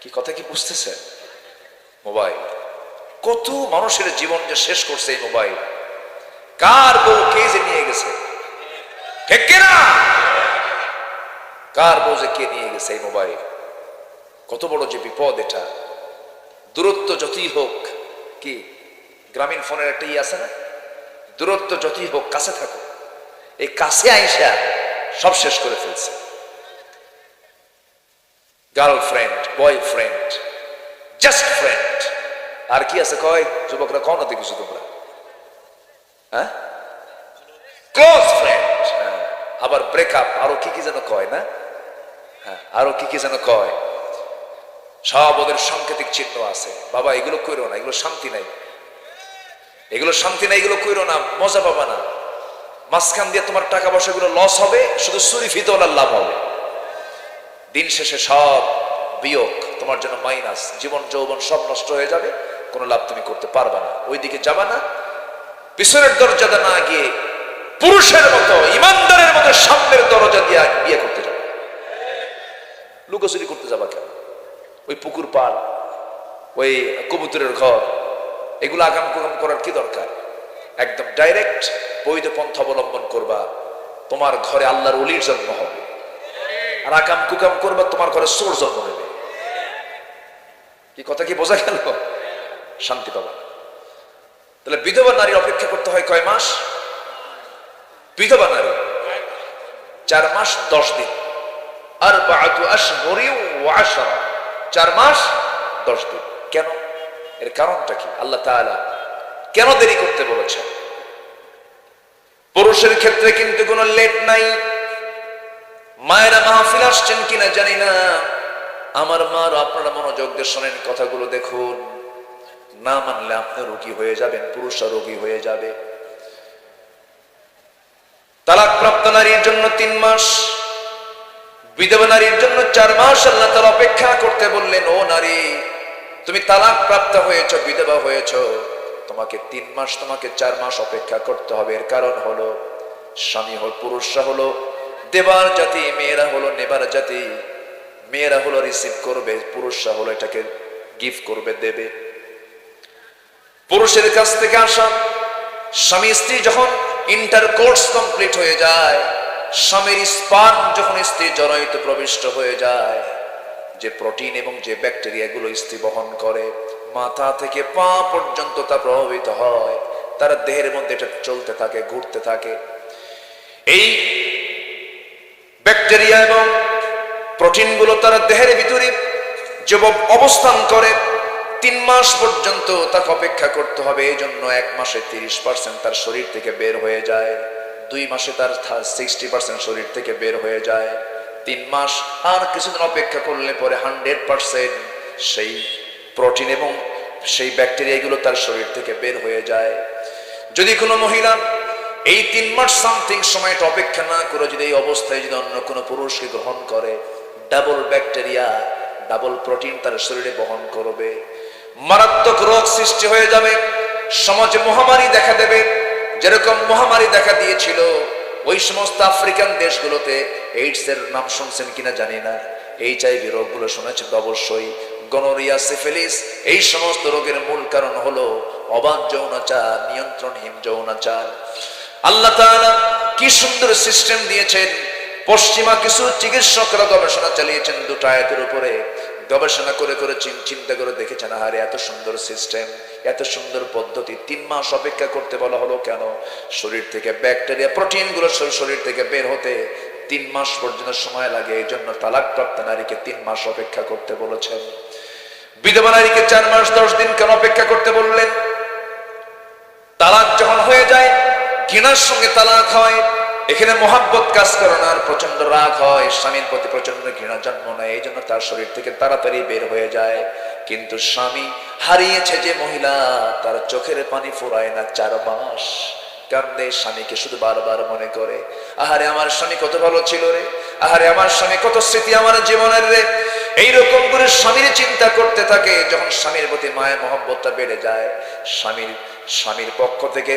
কি কথা কি বুঝতেছেন? মোবাইল কত মানুষের জীবন যে শেষ করছে এই মোবাইল। কার বউ কে যে নিয়ে গেছে, ঠিক কিনা? কার বউ যে কে নিয়ে গেছে এই মোবাইল। কত বড় যে বিপদ এটা। দূরত্ব যতই হোক, কি গ্রামীণ ফোনের একটা আছে না, দূরত্ব যতই হোক কাছে থাকো। এই কাছে আইসা সব শেষ করে ফেলছে। গার্লফ্রেন্ড, বয়ফ্রেন্ড, জাস্ট ফ্রেন্ড, আর কি আছে কয় যুবকরা? কও না তো কিছু তোমরা। হ্যাঁ, ক্লোজ ফ্রেন্ড। আবার ব্রেকআপ, আরো কি কি যেন কয় না? হ্যাঁ, আরো কি কি যেন কয়। সব ওদের সাংকেতিক চিহ্ন আছে। বাবা এগুলো কইরো না, এগুলো শান্তি নাই, এগুলো শান্তি নাই, এগুলো কইরো না, মজা পাবা না। মাঝখান দিয়ে তোমার টাকা পয়সা গুলো লস হবে, শুধু চুরি ফিতওয়ালার লাভ হবে। দিন শেষে সব বিয়োগ, তোমার জন্য মাইনাস। জীবন যৌবন সব নষ্ট হয়ে যাবে, কোনো লাভ তুমি করতে পারবা না। ওইদিকে যাবা না, পিছনের দরজাটা না গিয়ে পুরুষের মতো, ইমানদারের মতো সামনের দরজা দিয়ে বিয়ে করতে যাবে। লুকোচুরি করতে যাবা কেন? ওই পুকুর পাড়, ওই কবুতরের ঘর, এগুলো আগাম কুগাম করার কি দরকার? একদম ডাইরেক্ট বৈধ পন্থা অবলম্বন করবা, তোমার ঘরে আল্লাহর ওলির জন্ম হবে। আর আকাম কুকাম করবা, তোমার ঘরে চোর জন্ম নেবে। কি কথা কি বোঝা গেল? শান্তি পাবা। তাহলে বিধবা নারীর অপেক্ষা করতে হয় কয় মাস? বিধবা নারী 4 মাস 10 দিন। আরবাআতু আশহুরিন ওয়া আশরা, 4 মাস 10 দিন। কেন? এর কারণটা কি? আল্লাহ তাআলা কেন দেরি করতে বলেছেন? পুরুষের ক্ষেত্রে কিন্তু কোনো লেট নাই। মায়েরা মাহফিল আসছেন কিনা জানি না, আমার মার আপনারা মনোযোগ দিয়ে শোনেন, কথাগুলো দেখুন। না মানলে আপনি রোগী হয়ে যাবেন, পুরুষরা রোগী হয়ে যাবে। তালাক প্রাপ্ত নারীর জন্য 3 মাস, বিধবা নারীর জন্য 4 মাস আল্লাহ তাআলা অপেক্ষা করতে বললেন। ও নারী, তুমি তালাক প্রাপ্ত হয়েছো, বিধবা হয়েছো, তোমাকে 3 মাস, তোমাকে 4 মাস অপেক্ষা করতে হবে। এর কারণ হলো স্বামী হল, পুরুষরা হলো দেবার জাতি, মেয়েরা হলো নেবার জাতি। মেয়েরা হলো রিসিভ করবে, পুরুষরা হলো এটাকে গিফট করবে, দেবে। পুরুষের কাছ থেকে আসা স্বামী স্ত্রী যখন ইন্টারকোর্স কমপ্লিট হয়ে যায়, স্বামীর স্পার্ম যখন স্ত্রী জরায়ুতে প্রবিষ্ট হয়ে যায়, যে প্রোটিন এবং যে ব্যাকটেরিয়া গুলো স্ত্রী বহন করে, মাথা থেকে পা পর্যন্ত তা প্রভাবিত হয়, তার দেহের মধ্যে এটা চলতে থাকে, ঘুরতে থাকে। এই ব্যাকটেরিয়া এবং প্রোটিন গুলো তার দেহের ভিতরে যে অবস্থান করে, 3 মাস পর্যন্ত তাকে অপেক্ষা করতে হবে। এই জন্য 1 মাসে 30% তার শরীর থেকে বের হয়ে যায়, 2 মাসে তার 60% শরীর থেকে বের হয়ে যায়, 3 মাস আর কিছুদিন অপেক্ষা করলে পরে 100% সেই প্রোটিন এবং সেই ব্যাকটেরিয়াগুলো তার শরীর থেকে বের হয়ে যায়। যদি কোনো মহিলা এই 3 মাস সামথিং সময়টা অপেক্ষা না করে যদি এই অবস্থায় যদি অন্য কোনো পুরুষকে গ্রহণ করে, ডাবল ব্যাকটেরিয়া, ডাবল প্রোটিন তার শরীরে বহন করবে, মারাত্মক রোগ সৃষ্টি হয়ে যাবে, সমাজে মহামারী দেখা দেবে। যেরকম মহামারী দেখা দিয়েছিল ওই সমস্ত আফ্রিকান দেশগুলোতে, এইডস এর নাম শুনছেন কিনা জানি না, HIV রোগগুলো শুনেছেন অবশ্যই, গনোরিয়া, সিফিলিস, এই সমস্ত রোগের মূল কারণ হলো অবাধ যৌনাচার, নিয়ন্ত্রণহীন যৌনাচার। আল্লাহ তাআলা কি সুন্দর সিস্টেম দিয়েছেন। পশ্চিমা কিছু চিকিৎসকরা গবেষণা চালিয়েছেন 2টা আয়াতের উপরে, গবেষণা করে করে চিন্তা করে দেখেছেন, আরে এত সুন্দর সিস্টেম, এত সুন্দর পদ্ধতি, 3 মাস অপেক্ষা করতে বলা হলো কেন? শরীর থেকে ব্যাকটেরিয়া, প্রোটিন গুলো শরীর থেকে বের হতে 3 মাস পর্যন্ত সময় লাগে। এই জন্য তালাকপ্রাপ্ত নারীকে 3 মাস অপেক্ষা করতে বলেছেন। বিধবা নারীকে 4 মাস 10 দিন কেন অপেক্ষা করতে বললেন? তালাক যখন হয়ে যায়, ঘৃণার সঙ্গে তালাক হয়, এখানে মোহাব্বত কাজ করে না, প্রচন্ড রাগ হয়, স্বামীর প্রতি প্রচন্ড ঘৃণা জন্ম নেয়, এই জন্য তার শরীর থেকে তাড়াতাড়ি বের হয়ে যায়। কিন্তু স্বামী হারিয়েছে যে মহিলা, তার চোখের পানি ফুরায় না, 4 মাস কান্দে, স্বামীকে শুধু বারবার মনে করে, আহারে আমার স্বামী কত ভালো ছিল রে, আহারে আমার স্বামী কত স্মৃতি আমার জীবনের রে। এইরকম করে স্বামীর চিন্তা করতে থাকে। যখন স্বামীর প্রতি মায়া মহব্বতটা বেড়ে যায়, স্বামীর পক্ষ থেকে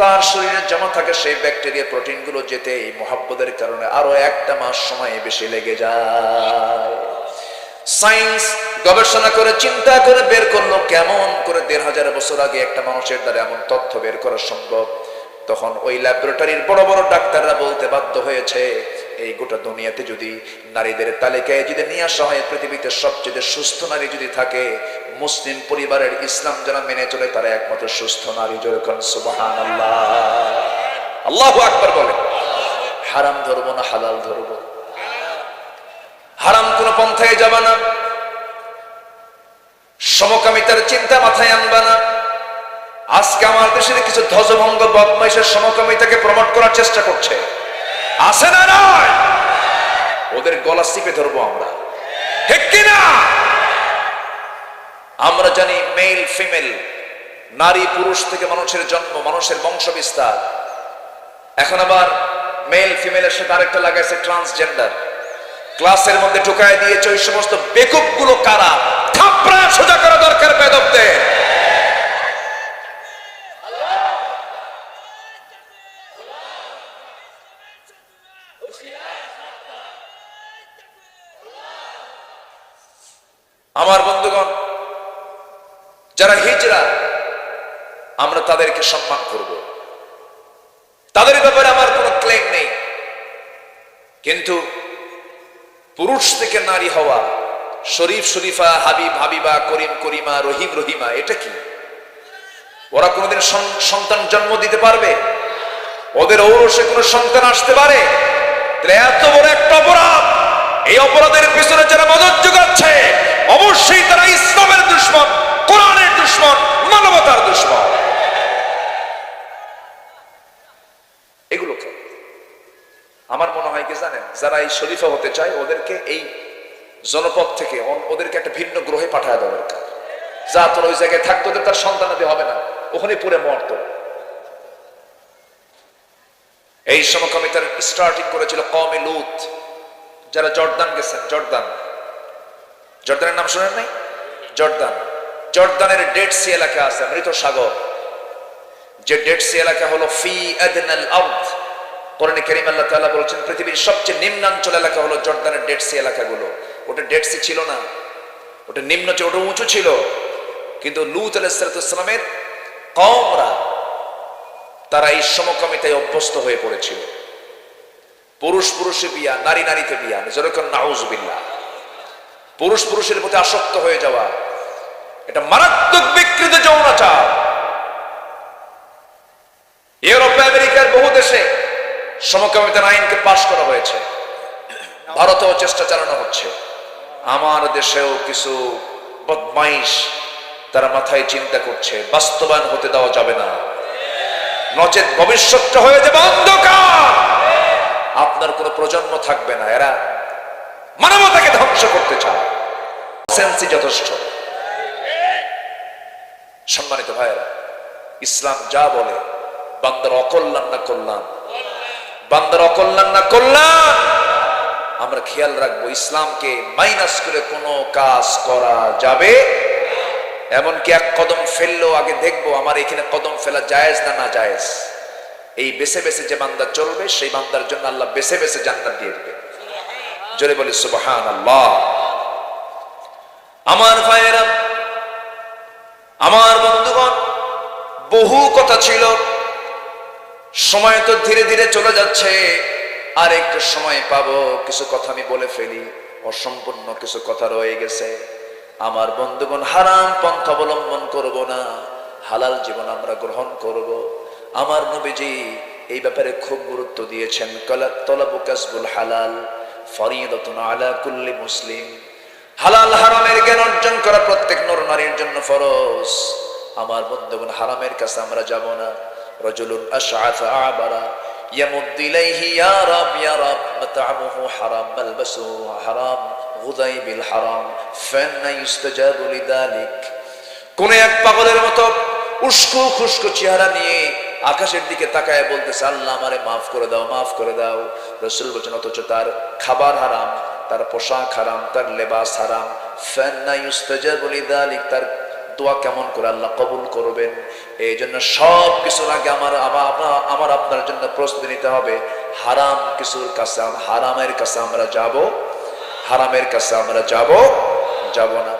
তার শরীরে জমা থাকে সেই ব্যাকটেরিয়া, প্রোটিন গুলো যেতে এই মহব্বতের কারণে আরো 1টা মাস সময় বেশি লেগে যায়। সায়েন্স গবেষণা করে চিন্তা করে বের করলো কেমন করে 1500 বছর আগে একটা মানুষের দ্বারা এমন তথ্য বের করা সম্ভব। তখন ওই ল্যাবরেটরির বড় বড় ডাক্তাররা বলতে বাধ্য হয়েছে, এই গোটা দুনিয়াতে যদি নারীদের তালিকায় যদি নিয়ে আসা হয়, পৃথিবীতে সবচেয়ে সুস্থ নারী যদি থাকে, মুসলিম পরিবারের ইসলাম যারা মেনে চলে তারা একমাত্র সুস্থ নারী। যেরকম সুবহানাল্লাহ, আল্লাহু আকবার বলে। হারাম ধরবো না হালাল ধরবো, হারাম কোন পন্থায় যাবা না, সমকামিতার চিন্তা মাথায় আনবা না। আজকে আমার দেশের কিছু ধ্বজভঙ্গ বদমাইশের সমকামিতাকে প্রমোট করার চেষ্টা করছে, আছে না নয়? ওদের গলা চিপে ধরবো আমরা, ঠিক কিনা? আমরা জানি মেল ফিমেল, নারী পুরুষ থেকে মানুষের জন্ম, মানুষের বংশ বিস্তার। এখন আবার মেল ফিমেলের সাথে আরেকটা লাগাইছে ট্রান্সজেন্ডার। ক্লাসের মধ্যে ঢুকায় দিয়েছে। ওই সমস্ত বেকুব গুলো কারা? থাপড়া সোজা করা দরকার বেদবদের। আমার বন্ধুগণ, যারা হিজরা, আমরা তাদেরকে সম্মান করব, তাদের ব্যাপারে আমার কোনো ক্লেম নেই। কিন্তু পুরুষ থেকে নারী হওয়া, শরীফ শরীফা, হাবিব হাবিবা, করিম করিমা, রহিম রহিমা, এটা কি? ওরা কোনোদিন সন্তান জন্ম দিতে পারবে? ওদের ঔরসে কোনো সন্তান আসতে পারে? এত বড় একটা অপরাধ, এই অপরাধের পিছনে যারা মদত যোগাচ্ছে অবশ্যই তারা ইসলামের দুশমন, কোরআনের দুশমন, মানবতার দুশমন। এগুলো আমার মনে হয় কি জানেন, যারা এই শরীফা হতে চায় ওদেরকে এই জনপদ থেকে ওদেরকে একটা ভিন্ন গ্রহে পাঠায় দেওয়া দরকার। যা তোর ওই জায়গায় থাকতো, ওদের তার সন্তানাদি হবে না, ওখানে পুরে মরত। এই সমকামিতার স্টার্টিং করেছিল কওমে লূত, যারা জর্দান গেছেন। জর্দানের নাম শুনেন নাই? জর্দানের ডেড সি এলাকা আছে, মৃত সাগর। যে ডেড সি এলাকা হলো ফি আদনাল আরদ। কোরআনে কারীম আল্লাহ তাআলা বলেছেন পৃথিবীর সবচেয়ে নিম্নাঞ্চল এলাকা হলো জর্দানের ডেড সি এলাকাগুলো। ওটা ডেড সি ছিল না, ওটা নিম্ন ছিল, ওটা উঁচু ছিল। কিন্তু লূত আলাইহিস সালামের কওমরা তারা এই সমকামিতায় অভ্যস্ত হয়ে পড়েছিল। পুরুষ পুরুষে বিয়া, নারী নারীতে বিয়া, যেরকম নাউজুবিল্লাহ। পুরুষ পুরুষের প্রতি আসক্ত হয়ে যাওয়া, এটা মারাত্মক বিকৃত যৌনাচার। ইউরোপ আমেরিকার বহু দেশে সমকামিতার আইনকে পাশ করা হয়েছে, ভারতেও চেষ্টা চালানো হচ্ছে। আমার দেশেও কিছু বদমাইশ তারা মাথায় চিন্তা করছে, বাস্তবায়ন হতে দেওয়া যাবে না, নচেত ভবিষ্যৎটা হয়ে যাবে অন্ধকার। আপনার কোনো প্রজন্ম থাকবে না। এরা মানবতাকে ধ্বংস করতে চায়। সেন্সি যথেষ্ট। সম্মানিত ভাইয়েরা, ইসলাম যা বলে বান্দার অকল্যাণ না কল্যাণ, বান্দার অকল্যাণ না কল্যাণ, আমরা খেয়াল রাখবো। ইসলামকে মাইনাস করে কোনো কাজ করা যাবে। এমনকি এক কদম ফেললেও আগে দেখবো আমার এখানে কদম ফেলা জায়েজ না না জায়েজ। এই বেছে বেছে যে বান্দা চলবে সেই বান্দার জন্য আল্লাহ বেছে বেছে জান্নাত দিয়ে দিবে। জোরে বলি সুবহানাল্লাহ। আমার ভাইয়েরা, আমার বন্ধুগণ, বহু কথা ছিল, সময় তো ধীরে ধীরে চলে যাচ্ছে। আর একটু সময় পাবো, কিছু কথা আমি বলে ফেলি, অসম্পূর্ণ কিছু কথা রয়ে গেছে। আমার বন্ধুগণ, হারাম পন্থা অবলম্বন করব না, হালাল জীবন আমরা গ্রহণ করব। আমার নবীজি এই ব্যাপারে খুব গুরুত্ব দিয়েছেন। তলাবু কাসবুল হালাল ফরিদাতুন আলা কুল্লি মুসলিম। হালাল হারামের জ্ঞান অর্জন করা প্রত্যেক নর নারীর জন্য ফরজ। আমার বন্ধুগণ, হারামের কাছে আমরা যাব না। রাজুলুন আশআথা আবারা ইয়ামুদ্দু ইলাইহি ইয়া রাব মাতআমুহু হারাম মালবাসুহু হারাম গুযাই বিল হারাম ফান্না ইস্তাজাবু লিযালিক। কোন এক পাগলের মতো উস্কো খুস্কো চেহারা নিয়ে আকাশের দিকে তাকায় বলতেছে, আল্লাহ আমারে মাফ করে দাও, মাফ করে দাও। রাসূল বলেন, অথচ তার খাবার হারাম, তার পোশাক হারাম, তার লেবাস হারাম। ফান্না ইস্তাজাবু লিযালিক, তার দোয়া কেমন করে আল্লাহ কবুল করবেন? এই জন্য সব কিছুর আগে আমার আপনার জন্য প্রস্তুতি নিতে হবে। হারাম কিছুর কাছে, হারামের কাছে আমরা যাব, হারামের কাছে আমরা যাব না।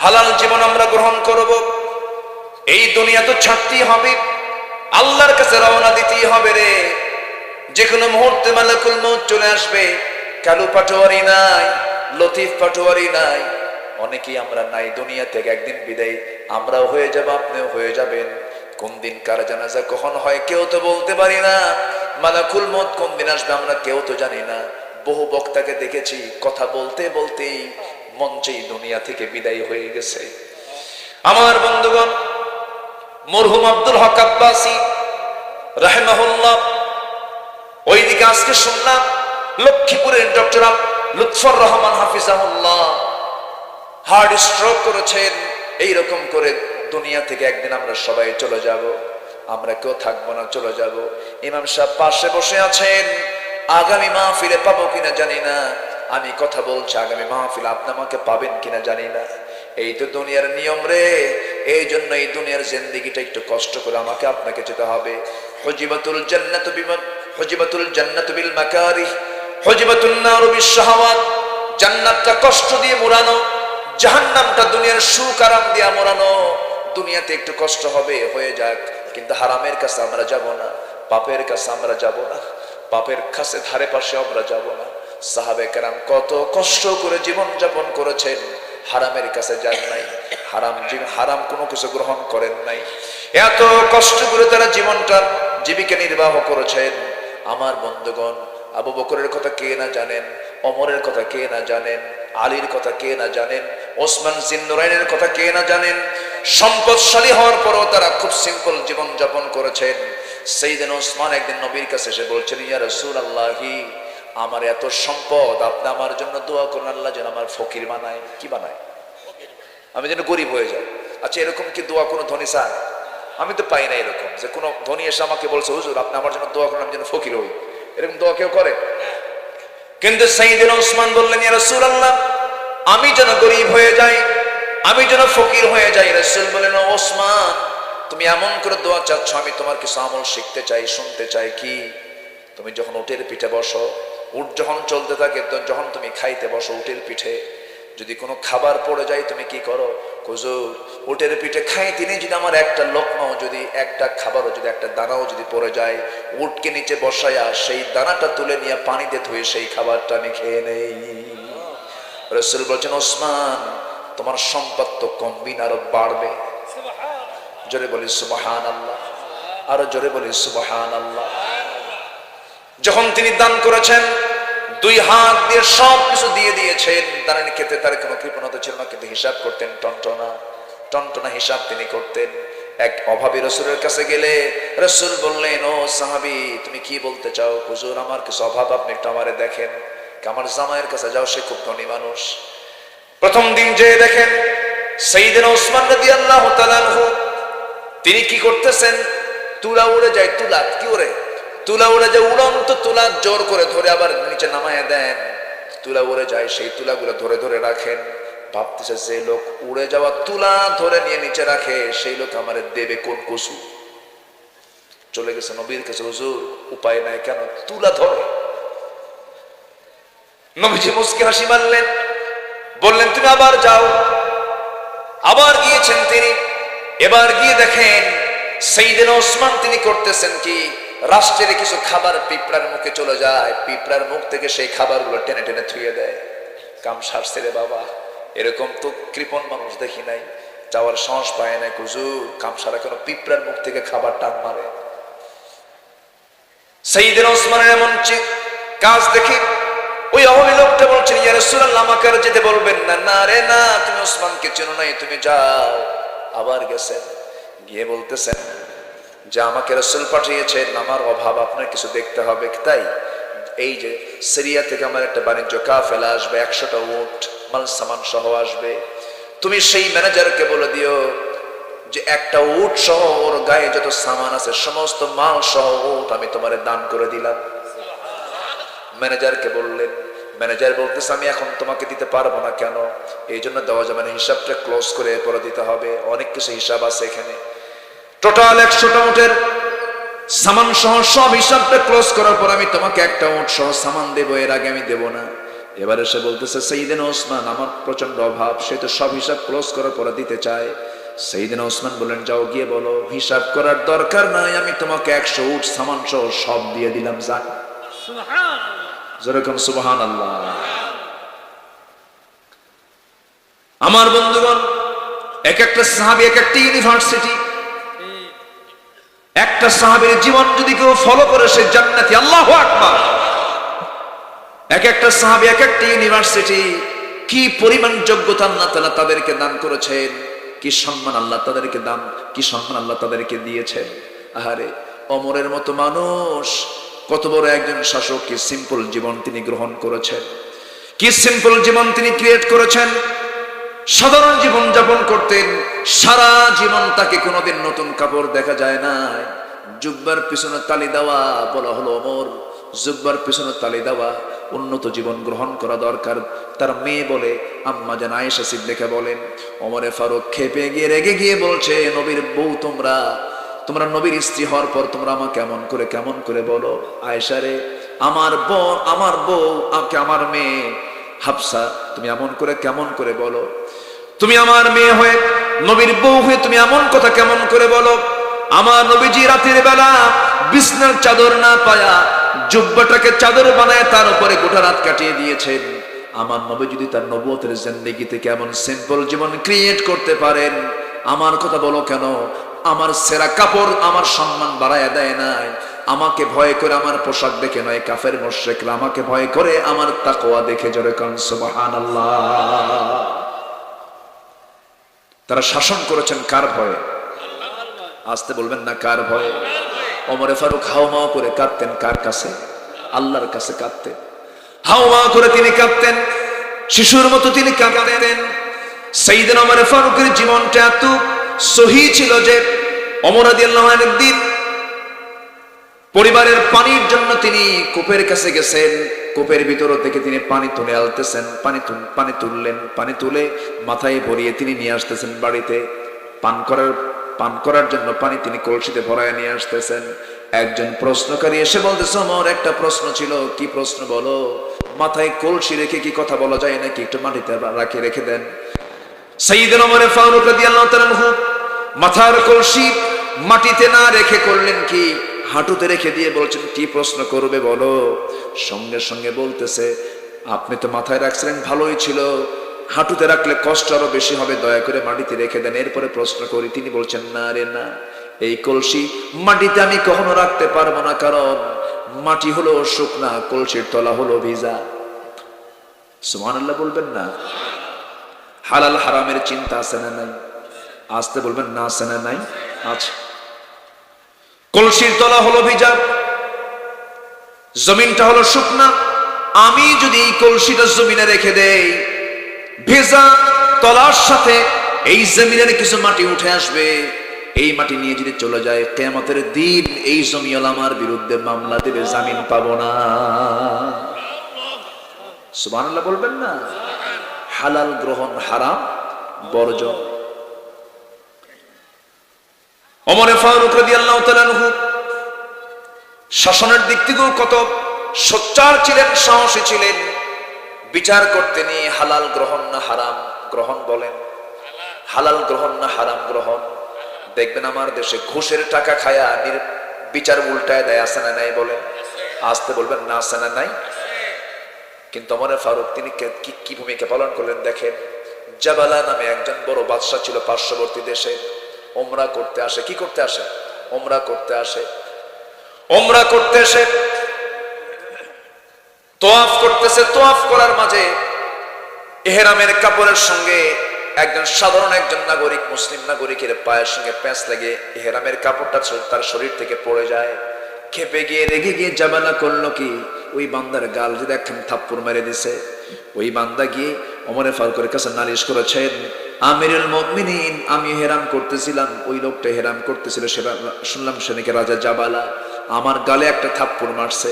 হালাল জীবন আমরা গ্রহণ করব। এই দুনিয়া তো ছাড়তেই হবে, আল্লাহর কাছে রওনা দিতেই হবে রে। যে কোনো মুহূর্তে মালাকুল মউত চলে আসবে। কালু পাটোয়ারি নাই, লতিফ পাটোয়ারি নাই, অনেকেই আমরা নাই দুনিয়া থেকে। একদিন বিদায় আমরাও হয়ে যাব, আপনিও হয়ে যাবেন। কোন দিন কার জানাজা কখন হয় কেউ তো বলতে পারি না। মালাকুল মউত কোন দিন আসবে আমরা কেউ তো জানি না। বহু বক্তাকে দেখেছি কথা বলতে বলতেই মঞ্চেই দুনিয়া থেকে বিদায় হয়ে গেছে। আমার বন্ধুগণ, মরহুম আব্দুল হক আব্বাসী রাহিমাহুল্লাহ, ওইদিকে আজকে শুনলাম লক্ষ্মীপুরের ডক্টর লুৎফর রহমান হাফিজাহুল্লাহ হার্ট স্ট্রোক করেছেন। এইরকম করে দুনিয়া থেকে একদিন আমরা সবাই চলে যাব। আমরা কেউ থাকবো না, চলে যাব। ইমাম সাহেব পাশে বসে আছেন। আগামী মাহফিলে পাবো কিনা জানি না। আমি কথা বলছি, আগামী মাহফিলে আপনি আমাকে পাবেন কিনা জানি না। এই তো দুনিয়ার নিয়ম রে। এই জন্য এই দুনিয়ার জিন্দেগিটা একটু কষ্ট করে আমাকে আপনাকে যেতে হবে। হুজিবাতুল জান্নাতু বিল মাকারিহ, হুজিবাতুন নারু বিশ শাহাওয়াত। জান্নাতটা কষ্ট দিয়ে মোড়ানো, জাহান্নামটা দুনিয়ার সুখ আরাম দিয়ে মোড়ানো। দুনিয়াতে একটু কষ্ট হবে, হয়ে যাক, কিন্তু হারামের কাছে আমরা যাব না, পাপের কাছে আমরা যাব না, পাপের কাছে ধারে পাশে আমরা যাব না। সাহাবে কেরাম কত কষ্ট করে জীবন যাপন করেছেন, হারামের কাছে যান নাই, হারাম কোনো কিছু গ্রহণ করেন নাই। এত কষ্ট করে তারা জীবিকা নির্বাহ করেছেন। আমার বন্ধুগণ, আবু বকরের কথা কে না জানেন, ওমরের কথা কে না জানেন, আলীর কথা কে না জানেন, ওসমান জিন্নুরাইনের কথা কে না জানেন। সম্পদশালী হওয়ার পরও তারা খুব সিম্পল জীবন যাপন করেছেন। সাইয়েদনা ওসমান একদিন নবীর কাছে এসে বলছেন, ইয়া রাসূলুল্লাহি, আমার এত সম্পদ, আপনি আমার জন্য দোয়া করুন আল্লাহ যেন আমার ফকির বানায়। কি বানায়? আমি যেন গরিব হয়ে যাই। আচ্ছা, এরকম কি দোয়া কোনো ধনী চায়? আমি তো পাই না এরকম যে কোনো ধনী এসে আমাকে বলছে হুজুর আপনি আমার জন্য দোয়া করেন, আমি যেন ফকির হই। এরকম দোয়া কেউ করে? কিন্তু সাইয়েদনা ওসমান বললেন, ইয়া রাসূলুল্লাহ, আমি যেন গরীব হয়ে যাই, আমি যেন ফকির হয়ে যাই। রাসূল বলেন, ও ওসমান, তুমি এমন করে দোয়া চাচ্ছ, আমি তোমার কিছু আমল শিখতে চাই, শুনতে চাই। কি? তুমি যখন উটের পিঠে বসো, উট যখন চলতে থাকে, তো যখন তুমি খাইতে বসো উটের পিঠে, যদি কোনো খাবার পড়ে যায় তুমি কি করো? হুজুর, উটের পিঠে খাই তিনি যদি আমার একটা লোকমাও, যদি একটা খাবারও, যদি একটা দানাও যদি পড়ে যায়, উটকে নিচে বসায়া সেই দানাটা তুলে নিয়ে পানিতে ধুয়ে সেই খাবারটা আমি খেয়ে নেই। রাসূল বলছেন, ওসমান, তোমার সম্পদ তো কমবি না, আরো বাড়বে। জোরে বলি সুবহানাল্লাহ, আরো জোরে বলি সুবহানাল্লাহ। যখন তিনি দান করেছেন, দুই হাত দিয়ে সব কিছু দিয়ে দিয়েছেন, দানের ক্ষেত্রে তার কোনো কৃপণতা ছিল না, কিন্তু হিসাব করতেন টনটনা হিসাব তিনি করতেন। এক অভাবী রাসূলের কাছে গেলে রাসূল বললেন, ও সাহাবী, তুমি কি বলতে চাও? হুজুর, আমার কিছু অভাব, আপনি একটু আমারে দেখেন। আমার জামাইয়ের কাছে যাও, সে খুব ধনী মানুষ। প্রথম দিন যে দেখেন সাইয়েদনা ওসমান রাদিয়াল্লাহু তাআলা আনহু তিনি কি করতেছেন? তুলা উড়ে যায়, তুলা কি ওরে, তুলা উড়ে যায়, উড়ন্ত তুলা জোর করে ধরে আবার নিচে নামায় দেন, তুলা উড়ে যায়, সেই তুলাগুলো ধরে ধরে রাখেন। ভাবতেছে যে লোক উড়ে যাওয়া তুলা ধরে নিয়ে নিচে রাখে, সেই লোক আমারে দেবে কোন কসু। চলে গেছে নবীর কাছে, হুজুর উপায় নাই, কেন? তুলা ধরে। নবীজি মুস্কি হাসি মারলেন, বললেন, তুমি আবার যাও। আবার গিয়েছেন তিনি। এবার গিয়ে দেখেন সাইয়েদনা ওসমান তিনি করতেছেন কি? রাষ্ট্রের কিছু খাবার পিঁপড়ার মুখে চলে যায়, পিঁপড়ার মুখ থেকে সেই খাবারগুলো টেনে টেনে থুয়ে দেয়। কাম সারছে রে বাবা, এরকম তো কৃপণ মানুষ দেখি নাই, যাওয়ার সাহস পায় না। হুজুর, কাম সারা কেন? পিঁপড়ার মুখ থেকে খাবার টান মারে। সাইয়েদনা ওসমানের এমন কাজ দেখি ওই অভাবী লোকটা বলছেন, ইয়া রাসূলুল্লাহ, আমাকে আর যেতে বলবেন না। না রে না, তুমি ওসমানকে চেনো নাই, তুমি যাও। আবার গেছেন, গিয়ে বলতেছেন যে আমাকে রাসূল পাঠিয়েছেন, আমার অভাব আপনার কিছু দেখতে হবে, তাই এই যে সিরিয়া থেকে আমার একটা বাণিজ্য কাফেলা আসবে, 100টা উট মাল সামান সহ আসবে, তুমি সেই ম্যানেজারকে বলে দিও যে একটা উট সহ ওর গায়ে যত সামান আছে সমস্ত মাল সহ উট আমি তোমারে দান করে দিলাম। ম্যানেজারকে বললেন, ম্যানেজার বলতেছে, আমি এখন তোমাকে দিতে পারবো না। কেন? এই জন্য দেওয়া যাবে না, হিসাবটা ক্লোজ করে এরপরে দিতে হবে, অনেক কিছু হিসাব আছে এখানে। টোটাল 100টা উটের সামান সহ সব হিসাবটা ক্লোজ করার পর আমি তোমাকে একটা উট সহ সামান দেবো, এর আগে আমি দেবো না। এবারে সে বলতেছে, সাইয়েদনা ওসমান, আমার প্রচন্ড অভাব, সে তো সব হিসাব ক্লোজ করার পরে দিতে চায়। সাইয়েদনা ওসমান বলেন, যাও গিয়ে বলো হিসাব করার দরকার নাই, আমি তোমাকে 100 উট সামান সহ সব দিয়ে দিলাম, যা। যেরকম সুবহানাল্লাহ। আমার বন্ধুগণ, এক একটা সাহাবী এক একটা ইউনিভার্সিটি। একটা সাহাবীর জীবন যদি কেউ ফলো করে সে জান্নাতি। আল্লাহু আকবার। এক একটা সাহাবী এক একটা ইউনিভার্সিটি। কি পরিমাণ যোগ্যতা আল্লাহ তাআলা তাদেরকে দান করেছেন, কি সম্মান আল্লাহ তাদেরকে দান, কি সম্মান আল্লাহ তাদেরকে দিয়েছেন। আহারে, ওমরের মতো মানুষ, কত বড় একজন শাসক, কি সিম্পল জীবন তিনি গ্রহণ করেছেন, কি সিম্পল জীবন তিনি ক্রিয়েট করেছেন। সাধারণ জীবন যাপন করতেন, সারা জীবন তাকে কোনোদিন নতুন কাপড় দেখা যায় না। জুব্বার পিছনে তালি দেওয়া বলা হলো ওমর, জুব্বার পিছনে তালি দেওয়া, উন্নত জীবন গ্রহণ করা দরকার। তার মেয়ে বলে, আম্মা জান আয়েশা সিদ্দিকা বলেন, ওমরে ফারুক খেপে গিয়ে রেগে গিয়ে বলছে, নবীর বউ তোমরা নবীর স্ত্রী হওয়ার পর তোমরা আমাকে কেমন করে বলো? আয়েশা রে, আমার বউ আমার মেয়ে হাফসা, তুমি কেমন করে বলো? তুমি আমার মেয়ে হয়ে, নবীর বউ হয়ে তুমি এমন কথা কেমন করে বলো? আমার নবীজি রাতের বেলা বিছনার চাদর না পায়া জুব্বাটাকে চাদর বানায় তার উপরে গোটা রাত কাটিয়ে দিয়েছেন। আমার নবী যদি তার নবুয়তের জিন্দেগিতে কেমন সিম্পল জীবন ক্রিয়েট করতে পারেন, আমার কথা বলো কেন? আমার সেরা কাপড় আমার সম্মান বাড়ায় দেয় নাই, আমাকে ভয় করে আমার পোশাক দেখে নয়, কাফের মুশরিকরা আমাকে ভয় করে আমার তাকওয়া দেখে। জোরে কান সুবহানাল্লাহ। তারা শাসন করেছেন কার ভয়ে? আসতে বলবেন না, কার ভয়ে? ওমরে ফারুক হাওমাও করে কাঁদতেন কার কাছে? আল্লাহর কাছে কাঁদতেন। হাওমা করে তিনি কাঁদতেন, শিশুর মতো তিনি কাঁদতেন। সাইয়েদনা ওমর ফারুকের জীবনটা এত সহি ছিল যে ওমর রাদিয়াল্লাহু আনহু একদিন পরিবারের পানির জন্য তিনি কূপের কাছে গেছেন। কূপের ভিতর থেকে তিনি পানি তুলে আনতেছেন, পানি তুললেন, পানি তুলে মাথায় ভরিয়ে তিনি নিয়ে আসতেছেন বাড়িতে। পান করার জন্য পানি তিনি কলসিতে ভরায় নিয়ে আসতেছেন। একজন প্রশ্নকারী এসে বলতেছে, ওমর একটা প্রশ্ন ছিল। কি প্রশ্ন বলো? মাথায় কলসি রেখে কি কথা বলা যায় নাকি? একটু মাটিতে রেখে দেন। সাইয়েদনা ওমর ফারুক রাদিয়াল্লাহু তাআলা আনহু মাথার কলসি মাটিতে না রেখে করলেন কি? হাঁটুতে রেখে দিয়ে বলছেন, কি প্রশ্ন করবে বলো? সঙ্গে সঙ্গে বলতেছে, আপনি তো মাথায় রাখছিলেন ভালোই ছিল, হাঁটুতে রাখলে কষ্ট আরো বেশি হবে, দয়া করে মাটিতে রেখে দেন, এরপরে প্রশ্ন করি। তিনি বলছেন, না রে না, এই কলসি মাটিতে আমি কখনো রাখতে পারবো না, কারণ মাটি হলো শুকনা, কলসির তলা হলো ভিজা। সুবহানাল্লাহ বলবেন না? হালাল হারামের চিন্তা আছে না নাই? আসতে বলবেন না, আছে না নাই? আচ্ছা, কলসির তলা হলো ভিজা, জমিনটা হলো শুকনা। আমি যদি এই কলসিটা জমিনে রেখে দেই, ভেজা তলার সাথে এই জমিনের কিছু মাটি উঠে আসবে। এই মাটি নিয়ে যদি চলে যায়, কিয়ামতের দিন এই জমিওয়ালা আমার বিরুদ্ধে মামলা দেবে, জামিন পাবো না। সুবহানাল্লাহ বলবেন না? হালাল গ্রহণ, হারাম বর্জন। ওমর ফারুক রাদিয়াল্লাহু তাআলা আনহু শাসনের দিক থেকেও কত সোচ্চার ছিলেন, সাহসী ছিলেন। বিচার করতে নিয়ে হালাল গ্রহণ না হারাম গ্রহণ বলেন, হালাল গ্রহণ না হারাম গ্রহণ। দেখবেন আমার দেশে ঘুষের টাকা খায়া বিচার উল্টায় দেয়, আছে না নাই বলেন? আসতে বলবেন না, আছে না নাই? কিন্তু ওমর ফারুক তিনি কি ভূমিকা পালন করলেন দেখেন। জাবালা নামে একজন বড় বাদশা ছিল পার্শ্ববর্তী দেশে, ওমরা করতে আসে। কি করতে আসে? ওমরা করতে আসে। ওমরা করতে এসে তোয়াফ করতেছে। তোয়াফ করার মাঝে ইহরামের কাপড়ের সঙ্গে একজন সাধারণ একজন নাগরিক, মুসলিম নাগরিকের পায়ের সঙ্গে প্যাঁচ লেগে ইহরামের কাপড়টা তার শরীর থেকে পড়ে যায়। খেপে গিয়ে রেগে গিয়ে জাবালা করলো কি, ওই বান্দার গাল যদি একখান থাপ্পড় মেরে দিছে। ওই বান্দা গিয়ে ওমর ফারুকের কাছে নালিশ করেছেন, আমিরুল মুমিনিন, আমি হেরাম করতেছিলাম, ওই লোকটা হেরাম করতেছিল, সেটা শুনলাম সে নাকি রাজা জাবালা, আমার গালে একটা থাপ্পড় মারছে।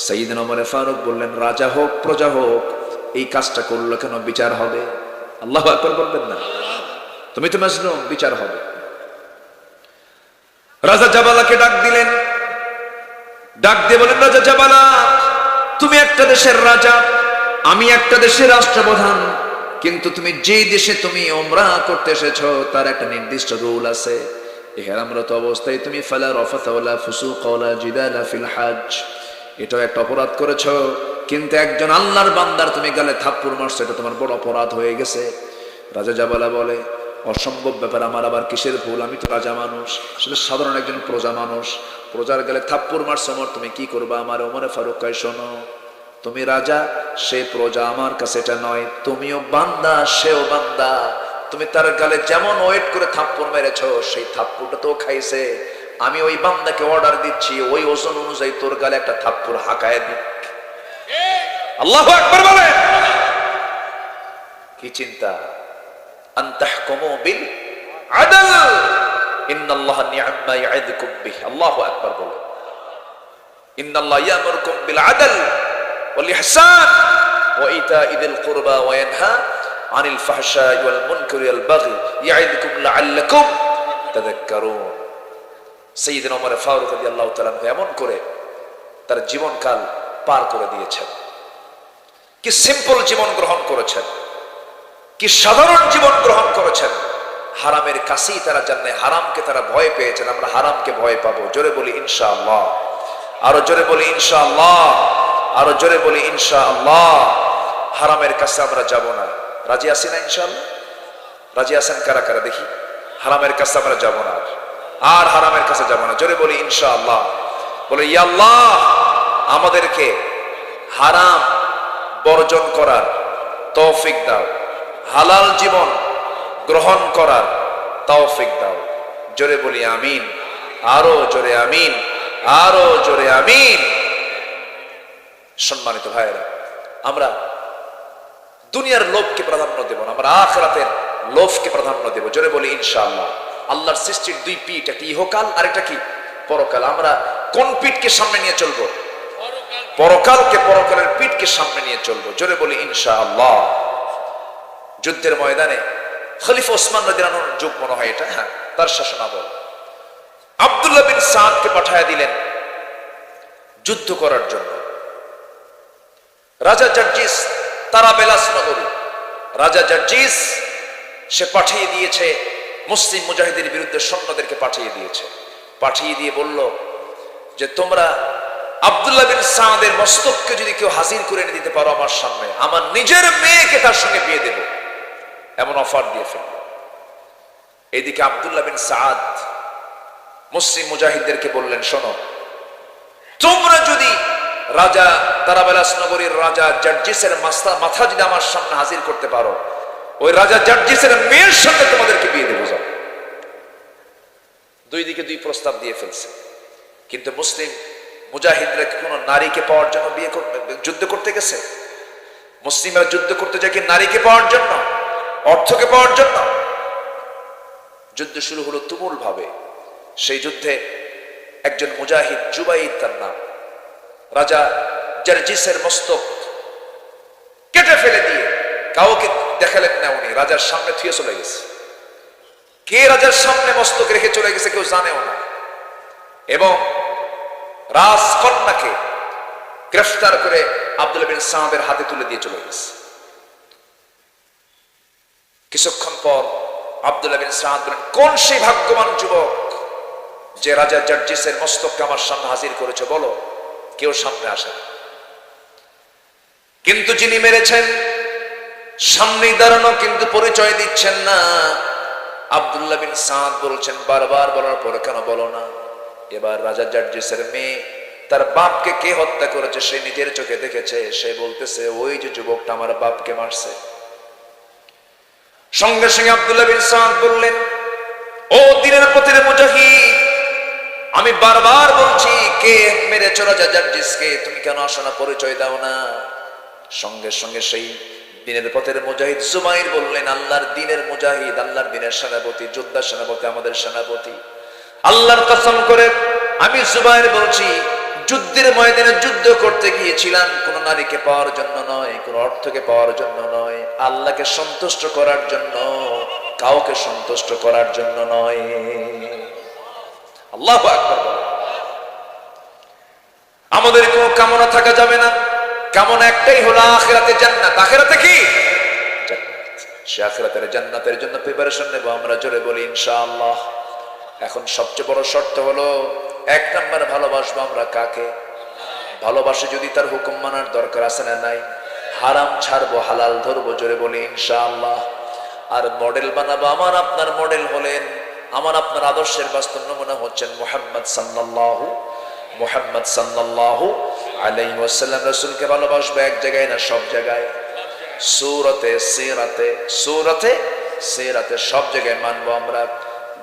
সাইয়েদনা ওমর ফারুক বললেন, রাজা হোক প্রজা হোক, এই কাজটা করলো কেন? বিচার হবে। আল্লাহু আকবার বলবেন না? তুমি তো মাজলুম, বিচার হবে। রাজা জাবালাকে ডাক দিলেন, ডাক দিয়ে বলেন, রাজা জাবালা, তুমি একটা দেশের রাজা, আমি একটা দেশের রাষ্ট্রপ্রধান, কিন্তু তুমি যে দেশে তুমি উমরা করতে এসেছো তার একটা নির্দিষ্ট রুল আছে। ইহরামরত অবস্থায় তুমি ফালা রাফাথা ওয়ালা ফুসুকা ওয়ালা জিদালা ফিল হজ, এটা একটা অপরাধ করেছো। কিন্তু একজন আল্লাহর বান্দার তুমি গালে থাপ্পড় মারছো, এটা তোমার বড় অপরাধ হয়ে গেছে। রাজা জাবালা বলে, অসম্ভব ব্যাপার, আমার আবার কিসের ভুল? আমি তো রাজা মানুষ, আসলে সাধারণ একজন প্রজা মানুষ, প্রজার গালে থাপ্পড় মারছো, ওমর তুমি কি করবা? আমার ওমর ফারুক কয়, শোনো, তুমি রাজা, সে প্রজা, আমার কাছে এটা নয়, তুমিও বান্দা, সেও বান্দা, তুমি তার গালে যেমন ওয়েট করে থাপ্পড় মেরেছো, সেই থাপ্পড়টা তো খাইছে। আমি ওই বান্দাকে অর্ডার দিচ্ছি, ওই ওজন অনুযায়ী তোর গালে একটা থাপ্পড় হাঁকায় দিক। আল্লাহু আকবার বলে। কি চিন্তা! আনতাহকুমু বিল আদল ইন্নাল্লাহা নি'আম্মা ইয়া'iদুকুম বিহি। আল্লাহু আকবার বলে। ইন্নাল্লাহা ইয়া'মুরুকুম বিল আদল ওয়াল ইহসান ওয়া ইতা'i যিল কুরবা ওয়া ইয়ানহা আনিল ফাহশা'i ওয়াল মুনকারি ওয়াল বাগই ইয়া'iদুকুম লা'আল্লাকুম তাযাক্কারুন। সাইয়েদনা ওমর ফারুক রাদিয়াল্লাহু তাআলা এমন করে তার জীবনকাল পার করে দিয়েছেন। কি সিম্পল জীবন গ্রহণ করেছেন, কি সাধারণ জীবন গ্রহণ করেছেন। হারামের কাছেই তারা জানে, হারামকে তারা ভয় পেয়েছেন। আমরা হারামকে ভয় পাবো। জোরে বলি ইনশাআল্লাহ, আরো জোরে বলি ইনশাআল্লাহ, আরো জোরে বলি ইনশাআল্লাহ। হারামের কাছে আমরা যাব না। রাজি আছি না ইনশাআল্লাহ? রাজি আছেন কারা কারা দেখি? হারামের কাছে আমরা যাব না, আর হারামের কাছে যাব না। জোরে বলি ইনশাআল্লাহ। বলে, ইয়া আল্লাহ, আমাদেরকে হারাম বর্জন করার তৌফিক দাও, হালাল জীবন গ্রহণ করার তৌফিক দাও। জোরে বলি আমিন, আরো জোরে আমিন, আরো জোরে আমিন। সম্মানিত ভাইয়েরা, আমরা দুনিয়ার লোভকে প্রাধান্য দেব না, আমরা আখিরাতের লোভকে প্রাধান্য দেব। জোরে বলি ইনশাআল্লাহ। আল্লাহর সৃষ্টির দুই পিঠ, একটা ইহকাল আর একটা কি পরকাল। আমরা কোন পিঠকে সামনে নিয়ে চলবো? পরকালকে, পরকালের পিঠকে সামনে নিয়ে চলবো। জোরে বলি ইনশাআল্লাহ। যুদ্ধের ময়দানে খলিফা ওসমান রাদিয়াল্লাহু আনহুর যুগ মনে হয় এটা, হ্যাঁ, তার শাসনামল আব্দুল্লাহ বিন সাদকে পাঠায়া দিলেন যুদ্ধ করার জন্য। রাজা জার্জিস, তারাবেলাস নগরী, রাজা জার্জিস সে পাঠিয়ে দিয়েছে মুসলিম মুজাহিদের বিরুদ্ধে সৈন্যদেরকে পাঠিয়ে দিয়েছে। পাঠিয়ে দিয়ে বলল যে তোমরা আব্দুল্লাহ বিন সাদের মস্তককে যদি কেউ হাজির করে এনে দিতে পারো আমার সামনে, আমার নিজের মেয়েকে তার সঙ্গে বিয়ে দেব, এমন অফার দিয়ে ফেলল। এইদিকে আব্দুল্লাহ বিন সাদ মুসলিম মুজাহিদদেরকে বললেন, শোনো, তোমরা যদি রাজা তারাবেলাস নগরীর রাজা জার্জিসের মাথা যদি আমার সামনে হাজির করতে পারো, ওই রাজা জার্জিসের মেয়ের সঙ্গে তোমাদেরকে বিয়ে দেবো। যাও। দুই দিকে দুই প্রস্তাব দিয়ে ফেলছে। কিন্তু মুসলিম মুজাহিদরা কি কোনো নারীকে পাওয়ার জন্য যুদ্ধ করতে গেছে? মুসলিমরা যুদ্ধ করতে যায় কি নারীকে পাওয়ার জন্য, অর্থকে পাওয়ার জন্য? যুদ্ধ শুরু হলো তুমুল ভাবে। সেই যুদ্ধে একজন মুজাহিদ, জুবাইদ তার নাম, রাজা জার্জিসের মস্তক কেটে ফেলে দিয়ে কাউকে দেখালেন না, উনি রাজার সামনে থুয়ে চলে গেছে। কে রাজার সামনে মস্তক রেখে চলে গেছে কেউ জানেও না। এবং রাজকন্যাকে গ্রেফতার করে আব্দুল্লাহ বিন সাদের হাতে তুলে দিয়ে চলে গেছে। কিছুক্ষণ পর আব্দুল্লাহ বিন সাদ বলেন, কোন সেই ভাগ্যবান যুবক যে রাজা জার্জিসের মস্তককে আমার সামনে হাজির করেছে, বলো। কেউ সামনে আসে। কিন্তু যিনি মেরেছেন সামনেই দাঁড়ানো, কিন্তু পরিচয় দিচ্ছেন না। আব্দুল্লাহ বিন সাদ বলছেন, বারবার বলার পর কেন বলো না? এবার রাজা জার্জিসের মেয়ে তার বাপকে কে হত্যা করেছে সে নিজের চোখে দেখেছে। সে বলতেছে, ওই যে যুবকটা আমার বাপকে মারছে। সঙ্গে সঙ্গে আব্দুল্লাহ বিন সাদ বললেন, ও দিনের পথের মুজাহিদ, আমি বারবার বলছি কে মেরেছে রাজা জার্জিসকে, তুমি কেন আসো না, পরিচয় দাও না? সঙ্গে সঙ্গে সেই দিনের পথের মুজাহিদ জুবাইর বললেন, আল্লাহর দিনের মুজাহিদ, আল্লাহর দিনের সেনাপতি, যোদ্ধা সেনাপতি, আমাদের সেনাপতি, আল্লাহর কসম করে আমি জুবাইর বলছি, যুদ্ধের ময়দানে যুদ্ধ করতে গিয়েছিলাম কোন নারীকে পাওয়ার জন্য নয়, কোন অর্থকে পাওয়ার জন্য নয়, আল্লাহকে সন্তুষ্ট করার জন্য, কাউকে সন্তুষ্ট করার জন্য নয়। আল্লাহু আকবার। আমাদের কোনো কামনা থাকা যাবে না। কামনা একটাই হলো আখিরাতে জান্নাত। আখিরাতে কি? জান্নাত। সে আখিরাতের জান্নাতের জন্য প্রিপারেশন নেব আমরা। জোরে বলি ইনশাআল্লাহ। এখন সবচেয়ে বড় শর্ত হলো, এক নাম্বার, ভালোবাসবো আমরা কাকে? ভালোবাসে যদি তার হুকুম মানার দরকার আছে না নাই? হারাম ছাড়বো, হালাল ধরবো। জোরে বলি ইনশাআল্লাহ। আর মডেল বানাবো, আমার আপনার মডেল হলেন, আমার আপনার আদর্শের বাস্তব নমুনা হচ্ছেন মুহাম্মদ সাল্লাল্লাহু আলাইহি ওয়াসাল্লাম। রাসূলকে ভালোবাসবো এক জায়গায় না, সব জায়গায়। সূরতে সিরাতে সব জায়গায় মানবো আমরা।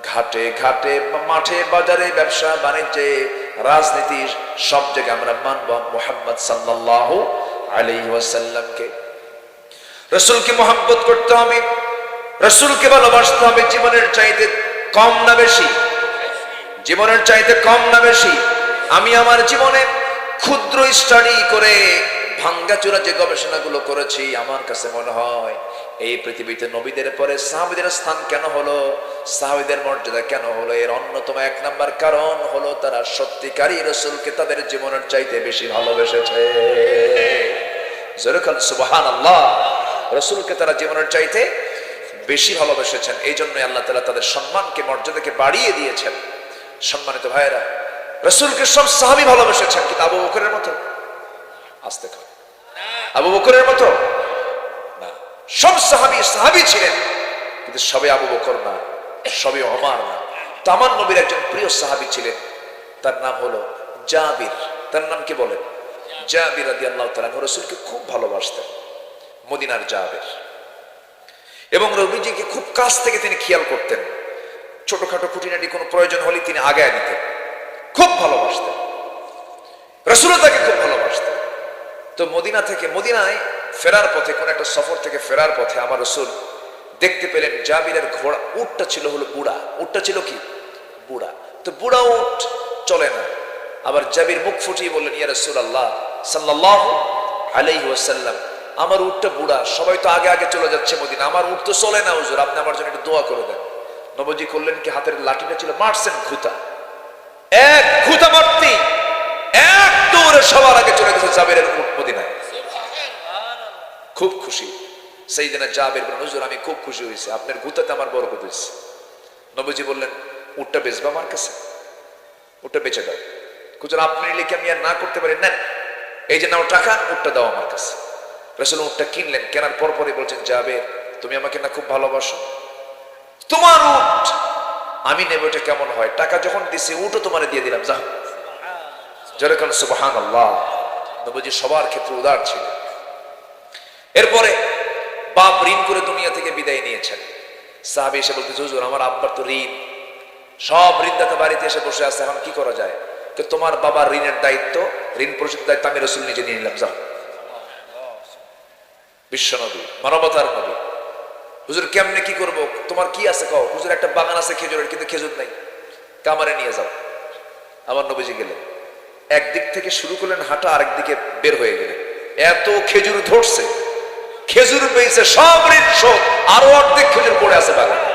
ঘাটে ঘাটে, মাঠে বাজারে, ব্যবসা বাণিজ্যে, রাজনীতি, সব জায়গায় আমরা মানবো মুহাম্মদ সাল্লাল্লাহু আলাইহি ওয়াসাল্লামকে। রাসূলকে মহব্বত করতে হবে, রাসূলকে ভালোবাসতে হবে। জীবনের চাইতে কম না বেশি? জীবনের চাইতে কম না বেশি? আমি আমার জীবনে ক্ষুদ্র স্টাডি করে ভাঙ্গাচোরা যে গবেষণাগুলো করেছি, আমার কাছে মনে হয় এই পৃথিবীতে নবীদের পরে সাহাবীদের স্থান কেন হলো, সাহাবীদের মর্যাদা কেন হলো, এর অন্যতম এক নাম্বার কারণ হলো তারা সত্যিকারই রাসূলকে তাদের জীবনের চাইতে বেশি ভালোবেসেছে। যেরকম সুবহানাল্লাহ, রাসূলকে তারা জীবনের চাইতে বেশি ভালোবেসেছেন। এই জন্য আল্লাহ তাআলা তাদের সম্মানকে, মর্যাদাকে বাড়িয়ে দিয়েছেন। সম্মানিত ভাইয়েরা, রাসূলকে সব সাহাবী ভালোবেসেছেন, কিন্তু আবু বকরের মতো? আস্তে কর, আবু বকরের মতো না। সব সাহাবী ছিলেন, কিন্তু সবে আবু বকর না, সবে ওমর না। তো আমার নবীর একজন প্রিয় সাহাবী ছিলেন, তার নাম হলো জাবির। তার নাম কি বলেন? জাবির রাদিয়াল্লাহু তাআলা রাসূলকে খুব ভালোবাসতেন, মদিনার জাবির। এবং নবীজিকে খুব কাছ থেকে তিনি খেয়াল করতেন। ছোটখাটো খুঁটিনাটি কোনো প্রয়োজন হলে তিনি আগায় দিতেন, খুব ভালোবাসতেন। রাসূলও তাকে খুব ভালোবাসতেন। তো মদিনায় ফেরার পথে, কোন একটা সফর থেকে ফেরার পথে আমার রাসূল দেখতে পেলেন জাবিরের ঘোড়া উটটা ছিল হলো বুড়া, উটটা ছিল কি বুড়া, তো বুড়া উট চলে না। আবার জাবির মুখ ফুটিয়ে বললেন, ইয়া রাসূলুল্লাহ সাল্লাল্লাহু আলাইহি ওয়াসাল্লাম, আমার উটটা বুড়া, সবাই তো আগে আগে চলে যাচ্ছে মদিনা, আমার উট তো চলে না হুজুর, আপনি আমার জন্য একটু দোয়া করে দেন। নবীজি করলেন কি, হাতের লাঠিটা ছিল, মারছেন ঘুতা, এক ঘুতা মারতেই এক দৌড়ে সবার আগে চলে গেছে জাবিরের উট মদিনায়। খুব খুশি সাইয়েদনা জাবির বলেন, হুজুর আমি খুব খুশি হয়েছি, আপনার ঘুতাতে আমার বরকত হয়েছে। নবীজি বললেন, উটটা বেচবা আমার কাছে, উটটা বেচে দাও। হুজুর আপনি লিখে আমি আর না করতে পারি, নেন এই যে নাও টাকা, উটটা দাও আমার কাছে। রাসূল উটটা কিনলেন, কেনার পর পরই বলছেন, জাবির তুমি আমাকে না খুব ভালোবাসো, তোমার উট আমি নেব, এটা কেমন হয়? টাকা যখন দিছি উটও তোমারে দিয়ে দিলাম, যাও। যেরকম সুবহানাল্লাহ, নবীজি সবার ক্ষেত্রে উদার ছিল। এরপরে বাপ ঋণ করে দুনিয়া থেকে বিদায় নিয়েছেন। সাহাবী এসে বলতে, হুজুর আমার আব্বার তো ঋণ, সব ঋণদাতা বাড়িতে এসে বসে আছে, এখন কি করা যায়? তোমার বাবার ঋণের দায়িত্ব, ঋণ পরিশোধের দায়িত্ব আমি রাসূল নিজে নিয়ে নিলাম, যাও। বিশ্ব নবী, মানবতার নবী। হুজুর কেমনে কি করব? তোমার কি আছে কও। হুজুর একটা বাগান আছে খেজুরের, কিন্তু খেজুর নাই, কামারে নিয়ে যাও। আমার নবীজি গেলেন, একদিক থেকে শুরু করলেন হাঁটা, আরেক দিকে বের হয়ে গেলেন। এত খেজুর ধরছে, খেজুর পেয়েছে, সব ঋণ শোধ, আরো অর্ধেক খেজুর পড়ে আছে বাগানে।